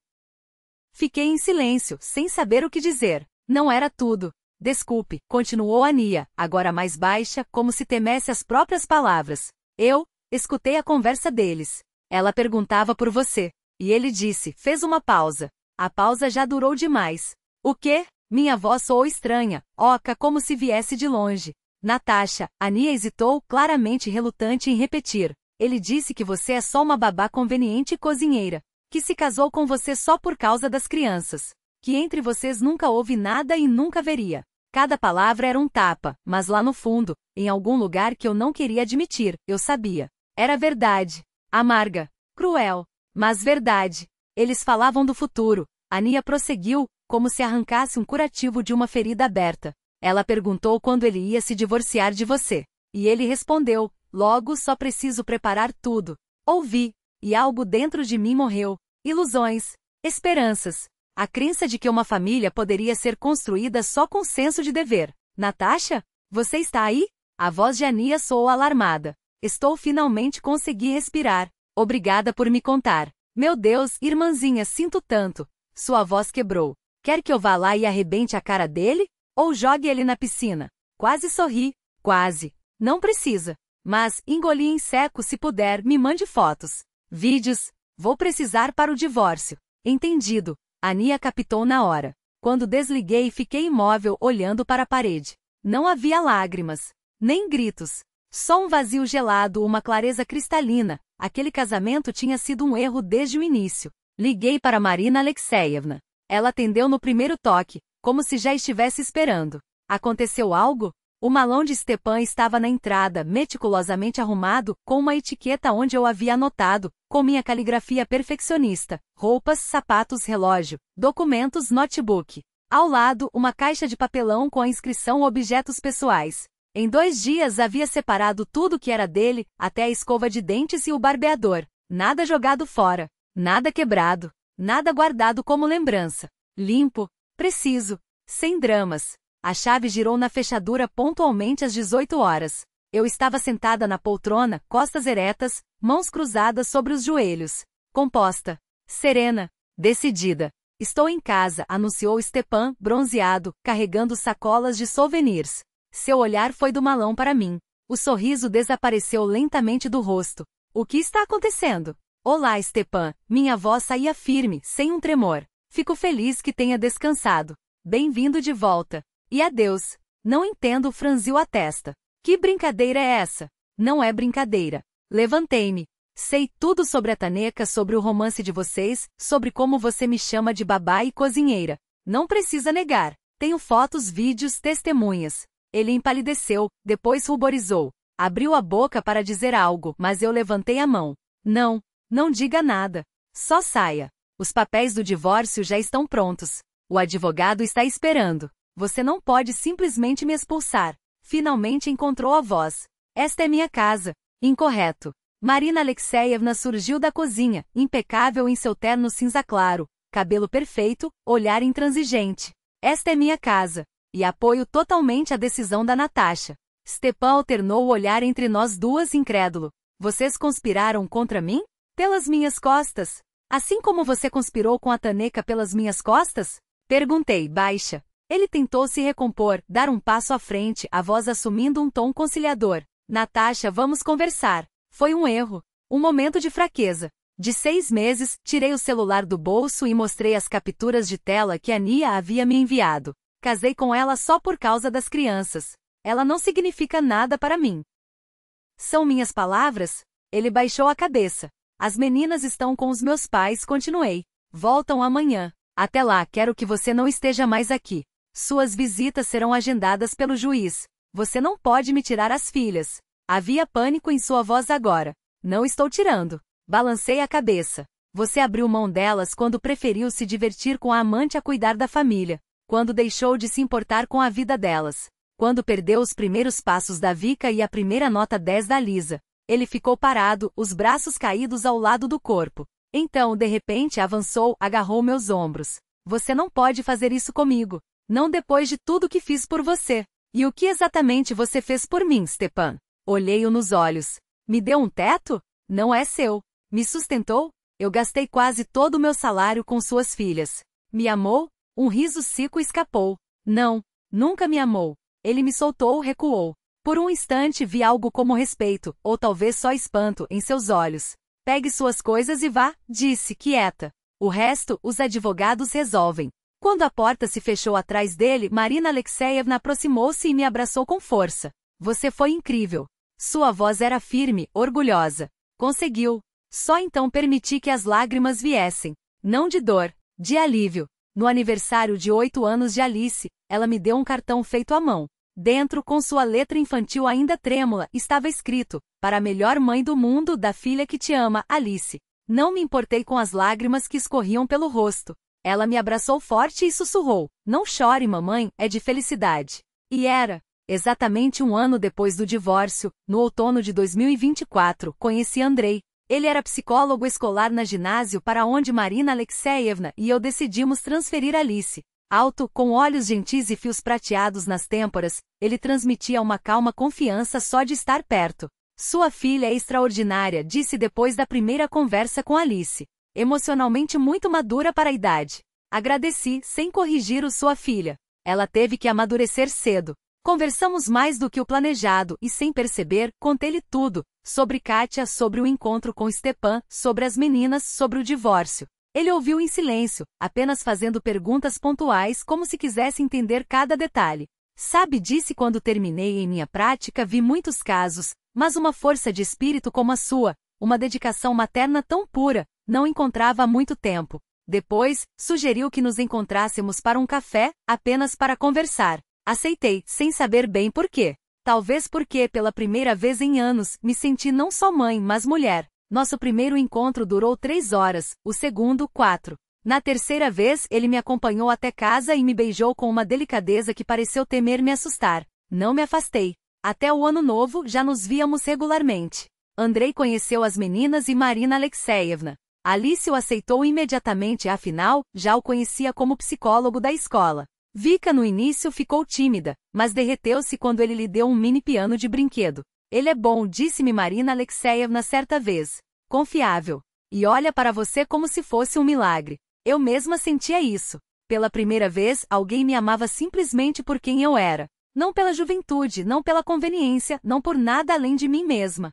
Fiquei em silêncio, sem saber o que dizer. Não era tudo. Desculpe, continuou Ania, agora mais baixa, como se temesse as próprias palavras. Eu escutei a conversa deles. Ela perguntava por você. E ele disse, fez uma pausa. A pausa já durou demais. O quê? Minha voz soou estranha, oca como se viesse de longe. Natasha, Ania hesitou, claramente relutante em repetir. Ele disse que você é só uma babá conveniente e cozinheira. Que se casou com você só por causa das crianças. Que entre vocês nunca houve nada e nunca haveria. Cada palavra era um tapa, mas lá no fundo, em algum lugar que eu não queria admitir, eu sabia. Era verdade. Amarga. Cruel. Mas verdade. Eles falavam do futuro. Ania prosseguiu, como se arrancasse um curativo de uma ferida aberta. Ela perguntou quando ele ia se divorciar de você. E ele respondeu, logo só preciso preparar tudo. Ouvi. E algo dentro de mim morreu. Ilusões. Esperanças. A crença de que uma família poderia ser construída só com senso de dever. Natasha? Você está aí? A voz de Ania soou alarmada. Estou finalmente consegui respirar. Obrigada por me contar. Meu Deus, irmãzinha, sinto tanto. Sua voz quebrou. Quer que eu vá lá e arrebente a cara dele? Ou jogue ele na piscina? Quase sorri. Quase. Não precisa. Mas, engoli em seco se puder, me mande fotos. Vídeos. Vou precisar para o divórcio. Entendido. Ania captou na hora. Quando desliguei, fiquei imóvel, olhando para a parede. Não havia lágrimas. Nem gritos. Só um vazio gelado, uma clareza cristalina. Aquele casamento tinha sido um erro desde o início. Liguei para Marina Alexeyevna. Ela atendeu no primeiro toque, como se já estivesse esperando. Aconteceu algo? O malão de Stepan estava na entrada, meticulosamente arrumado, com uma etiqueta onde eu havia anotado, com minha caligrafia perfeccionista, roupas, sapatos, relógio, documentos, notebook. Ao lado, uma caixa de papelão com a inscrição objetos pessoais. Em 2 dias havia separado tudo que era dele, até a escova de dentes e o barbeador. Nada jogado fora. Nada quebrado. Nada guardado como lembrança. Limpo. Preciso. Sem dramas. A chave girou na fechadura pontualmente às 18 horas. Eu estava sentada na poltrona, costas eretas, mãos cruzadas sobre os joelhos. Composta. Serena. Decidida. Estou em casa, anunciou Stepan, bronzeado, carregando sacolas de souvenirs. Seu olhar foi do malão para mim. O sorriso desapareceu lentamente do rosto. O que está acontecendo? Olá, Stepan. Minha voz saía firme, sem um tremor. Fico feliz que tenha descansado. Bem-vindo de volta. E adeus. Não entendo, franziu a testa. Que brincadeira é essa? Não é brincadeira. Levantei-me. Sei tudo sobre a Taneka, sobre o romance de vocês, sobre como você me chama de babá e cozinheira. Não precisa negar. Tenho fotos, vídeos, testemunhas. Ele empalideceu, depois ruborizou. Abriu a boca para dizer algo, mas eu levantei a mão. Não diga nada. Só saia. Os papéis do divórcio já estão prontos. O advogado está esperando. Você não pode simplesmente me expulsar. Finalmente encontrou a voz. Esta é minha casa. Incorreto. Marina Alexeyevna surgiu da cozinha, impecável em seu terno cinza claro, cabelo perfeito, olhar intransigente. Esta é minha casa. E apoio totalmente a decisão da Natasha. Stepan alternou o olhar entre nós duas, incrédulo. Vocês conspiraram contra mim? Pelas minhas costas? Assim como você conspirou com a Taneka pelas minhas costas? Perguntei, baixa. Ele tentou se recompor, dar um passo à frente, a voz assumindo um tom conciliador. Natasha, vamos conversar. Foi um erro. Um momento de fraqueza. De 6 meses, tirei o celular do bolso e mostrei as capturas de tela que Ania havia me enviado. Casei com ela só por causa das crianças. Ela não significa nada para mim. São minhas palavras? Ele baixou a cabeça. As meninas estão com os meus pais, continuei. Voltam amanhã. Até lá, quero que você não esteja mais aqui. Suas visitas serão agendadas pelo juiz. Você não pode me tirar as filhas. Havia pânico em sua voz agora. Não estou tirando. Balancei a cabeça. Você abriu mão delas quando preferiu se divertir com a amante a cuidar da família. Quando deixou de se importar com a vida delas. Quando perdeu os primeiros passos da Vika e a primeira nota 10 da Lisa. Ele ficou parado, os braços caídos ao lado do corpo. Então, de repente, avançou, agarrou meus ombros. Você não pode fazer isso comigo. Não depois de tudo que fiz por você. E o que exatamente você fez por mim, Stepan? Olhei-o nos olhos. Me deu um teto? Não é seu. Me sustentou? Eu gastei quase todo o meu salário com suas filhas. Me amou? Um riso seco escapou. Não, nunca me amou. Ele me soltou, recuou. Por um instante vi algo como respeito, ou talvez só espanto, em seus olhos. Pegue suas coisas e vá, disse, quieta. O resto, os advogados resolvem. Quando a porta se fechou atrás dele, Marina Alexeyevna aproximou-se e me abraçou com força. Você foi incrível. Sua voz era firme, orgulhosa. Conseguiu. Só então permiti que as lágrimas viessem. Não de dor, de alívio. No aniversário de 8 anos de Alice, ela me deu um cartão feito à mão. Dentro, com sua letra infantil ainda trêmula, estava escrito: para a melhor mãe do mundo, da filha que te ama, Alice. Não me importei com as lágrimas que escorriam pelo rosto. Ela me abraçou forte e sussurrou: não chore, mamãe, é de felicidade. E era. Exatamente um ano depois do divórcio, no outono de 2024, conheci Andrei. Ele era psicólogo escolar na ginásio para onde Marina Alexeyevna e eu decidimos transferir Alice. Alto, com olhos gentis e fios prateados nas têmporas, ele transmitia uma calma confiança só de estar perto. Sua filha é extraordinária, disse depois da primeira conversa com Alice. Emocionalmente muito madura para a idade. Agradeci, sem corrigir sua filha. Ela teve que amadurecer cedo. Conversamos mais do que o planejado e, sem perceber, contei-lhe tudo. Sobre Kátia, sobre o encontro com Stepan, sobre as meninas, sobre o divórcio. Ele ouviu em silêncio, apenas fazendo perguntas pontuais como se quisesse entender cada detalhe. Sabe, disse quando terminei em minha prática vi muitos casos, mas uma força de espírito como a sua, uma dedicação materna tão pura, não encontrava há muito tempo. Depois, sugeriu que nos encontrássemos para um café, apenas para conversar. Aceitei, sem saber bem por quê. Talvez porque, pela primeira vez em anos, me senti não só mãe, mas mulher. Nosso primeiro encontro durou 3 horas, o segundo, 4. Na terceira vez, ele me acompanhou até casa e me beijou com uma delicadeza que pareceu temer me assustar. Não me afastei. Até o ano novo, já nos víamos regularmente. Andrei conheceu as meninas e Marina Alexeyevna. Alice o aceitou imediatamente, afinal, já o conhecia como psicólogo da escola. Vika no início ficou tímida, mas derreteu-se quando ele lhe deu um mini piano de brinquedo. Ele é bom, disse-me Marina Alexeyevna certa vez. Confiável. E olha para você como se fosse um milagre. Eu mesma sentia isso. Pela primeira vez, alguém me amava simplesmente por quem eu era. Não pela juventude, não pela conveniência, não por nada além de mim mesma.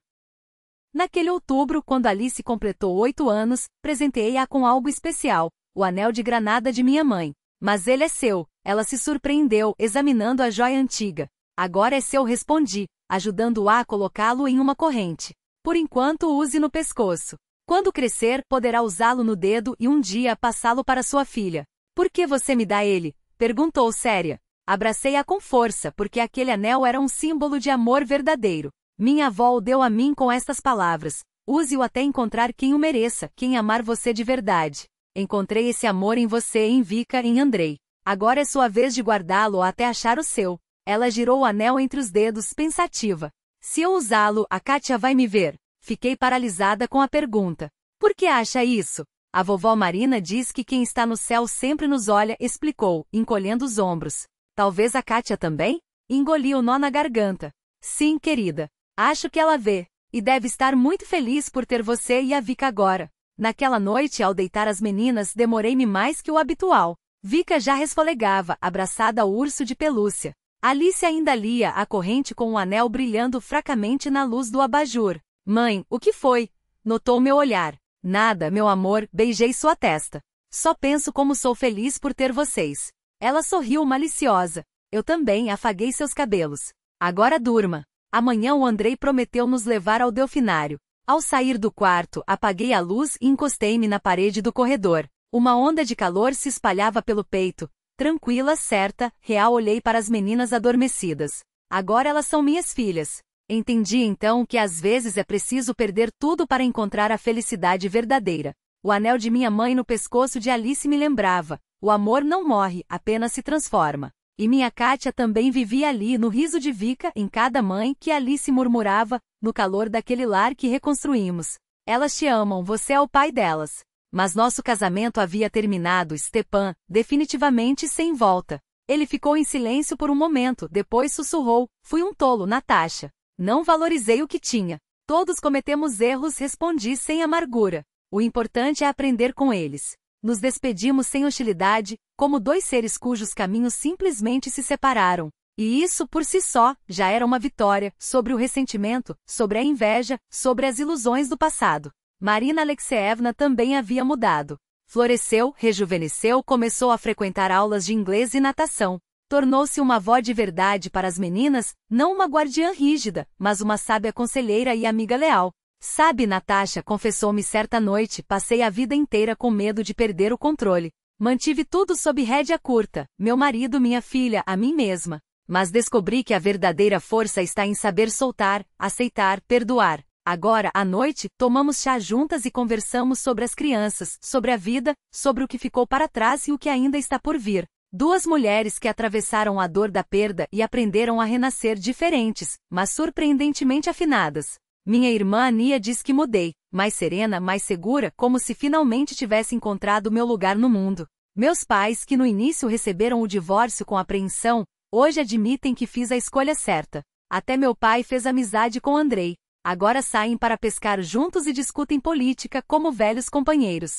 Naquele outubro, quando Alice completou 8 anos, presenteei-a com algo especial, o anel de granada de minha mãe. Mas ele é seu. Ela se surpreendeu, examinando a joia antiga. Agora é seu, respondi, ajudando-a a colocá-lo em uma corrente. Por enquanto, use no pescoço. Quando crescer, poderá usá-lo no dedo e um dia passá-lo para sua filha. Por que você me dá ele? Perguntou séria. Abracei-a com força, porque aquele anel era um símbolo de amor verdadeiro. Minha avó o deu a mim com estas palavras: use-o até encontrar quem o mereça, quem amar você de verdade. Encontrei esse amor em você, em Vika, em Andrei. Agora é sua vez de guardá-lo até achar o seu. Ela girou o anel entre os dedos, pensativa. Se eu usá-lo, a Kátia vai me ver. Fiquei paralisada com a pergunta. Por que acha isso? A vovó Marina diz que quem está no céu sempre nos olha, explicou, encolhendo os ombros. Talvez a Kátia também? Engoli o nó na garganta. Sim, querida. Acho que ela vê. E deve estar muito feliz por ter você e a Vika agora. Naquela noite, ao deitar as meninas, demorei-me mais que o habitual. Vika já resfolegava, abraçada ao urso de pelúcia. Alice ainda lia a corrente com o anel brilhando fracamente na luz do abajur. Mãe, o que foi? Notou meu olhar. Nada, meu amor, beijei sua testa. Só penso como sou feliz por ter vocês. Ela sorriu maliciosa. Eu também, afaguei seus cabelos. Agora durma. Amanhã o Andrei prometeu nos levar ao delfinário. Ao sair do quarto, apaguei a luz e encostei-me na parede do corredor. Uma onda de calor se espalhava pelo peito. Tranquila, certa, real, olhei para as meninas adormecidas. Agora elas são minhas filhas. Entendi então que às vezes é preciso perder tudo para encontrar a felicidade verdadeira. O anel de minha mãe no pescoço de Alice me lembrava: o amor não morre, apenas se transforma. E minha Kátia também vivia ali, no riso de Vika, em cada mãe que Alice murmurava, no calor daquele lar que reconstruímos. Elas te amam, você é o pai delas. Mas nosso casamento havia terminado, Stepan, definitivamente sem volta. Ele ficou em silêncio por um momento, depois sussurrou: fui um tolo, Natasha. Não valorizei o que tinha. Todos cometemos erros, respondi sem amargura. O importante é aprender com eles. Nos despedimos sem hostilidade, como dois seres cujos caminhos simplesmente se separaram. E isso, por si só, já era uma vitória, sobre o ressentimento, sobre a inveja, sobre as ilusões do passado. Marina Alexeevna também havia mudado. Floresceu, rejuvenesceu, começou a frequentar aulas de inglês e natação. Tornou-se uma avó de verdade para as meninas, não uma guardiã rígida, mas uma sábia conselheira e amiga leal. Sabe, Natasha, confessou-me certa noite, passei a vida inteira com medo de perder o controle. Mantive tudo sob rédea curta, meu marido, minha filha, a mim mesma. Mas descobri que a verdadeira força está em saber soltar, aceitar, perdoar. Agora, à noite, tomamos chá juntas e conversamos sobre as crianças, sobre a vida, sobre o que ficou para trás e o que ainda está por vir. Duas mulheres que atravessaram a dor da perda e aprenderam a renascer diferentes, mas surpreendentemente afinadas. Minha irmã Ania diz que mudei, mais serena, mais segura, como se finalmente tivesse encontrado meu lugar no mundo. Meus pais, que no início receberam o divórcio com apreensão, hoje admitem que fiz a escolha certa. Até meu pai fez amizade com Andrei. Agora saem para pescar juntos e discutem política como velhos companheiros.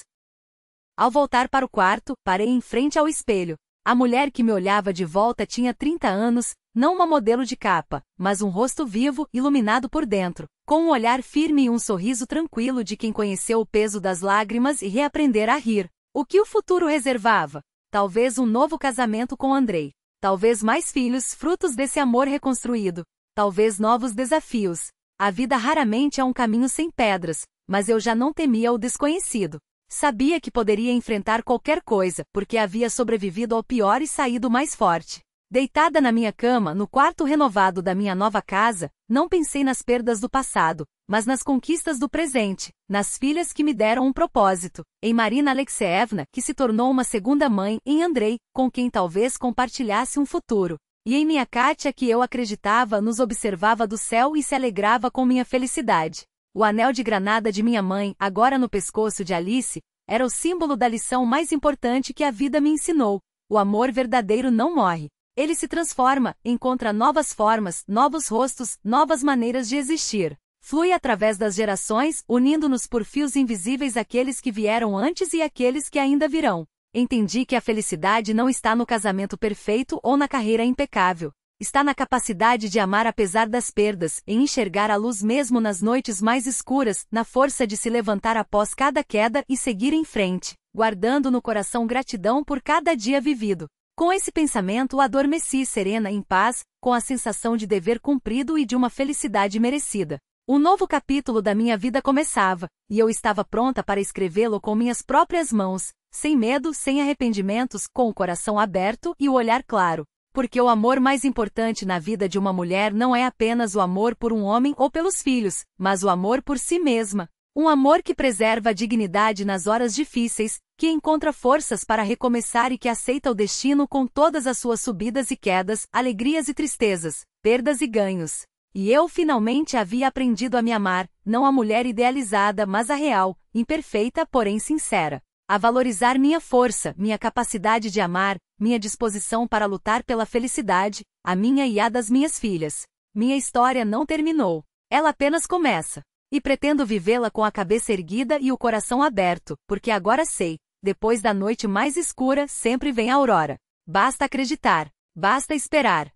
Ao voltar para o quarto, parei em frente ao espelho. A mulher que me olhava de volta tinha 30 anos, não uma modelo de capa, mas um rosto vivo, iluminado por dentro, com um olhar firme e um sorriso tranquilo de quem conheceu o peso das lágrimas e reaprender a rir. O que o futuro reservava? Talvez um novo casamento com Andrei. Talvez mais filhos, frutos desse amor reconstruído. Talvez novos desafios. A vida raramente é um caminho sem pedras, mas eu já não temia o desconhecido. Sabia que poderia enfrentar qualquer coisa, porque havia sobrevivido ao pior e saído mais forte. Deitada na minha cama, no quarto renovado da minha nova casa, não pensei nas perdas do passado, mas nas conquistas do presente, nas filhas que me deram um propósito, em Marina Alexeevna, que se tornou uma segunda mãe, em Andrei, com quem talvez compartilhasse um futuro, e em minha Kátia, que eu acreditava nos observava do céu e se alegrava com minha felicidade. O anel de granada de minha mãe, agora no pescoço de Alice, era o símbolo da lição mais importante que a vida me ensinou: o amor verdadeiro não morre. Ele se transforma, encontra novas formas, novos rostos, novas maneiras de existir. Flui através das gerações, unindo-nos por fios invisíveis aqueles que vieram antes e aqueles que ainda virão. Entendi que a felicidade não está no casamento perfeito ou na carreira impecável. Está na capacidade de amar apesar das perdas, em enxergar a luz mesmo nas noites mais escuras, na força de se levantar após cada queda e seguir em frente, guardando no coração gratidão por cada dia vivido. Com esse pensamento adormeci serena em paz, com a sensação de dever cumprido e de uma felicidade merecida. Um novo capítulo da minha vida começava, e eu estava pronta para escrevê-lo com minhas próprias mãos, sem medo, sem arrependimentos, com o coração aberto e o olhar claro. Porque o amor mais importante na vida de uma mulher não é apenas o amor por um homem ou pelos filhos, mas o amor por si mesma. Um amor que preserva a dignidade nas horas difíceis, que encontra forças para recomeçar e que aceita o destino com todas as suas subidas e quedas, alegrias e tristezas, perdas e ganhos. E eu finalmente havia aprendido a me amar, não a mulher idealizada, mas a real, imperfeita, porém sincera. A valorizar minha força, minha capacidade de amar, minha disposição para lutar pela felicidade, a minha e a das minhas filhas. Minha história não terminou. Ela apenas começa. E pretendo vivê-la com a cabeça erguida e o coração aberto, porque agora sei, depois da noite mais escura sempre vem a aurora. Basta acreditar. Basta esperar.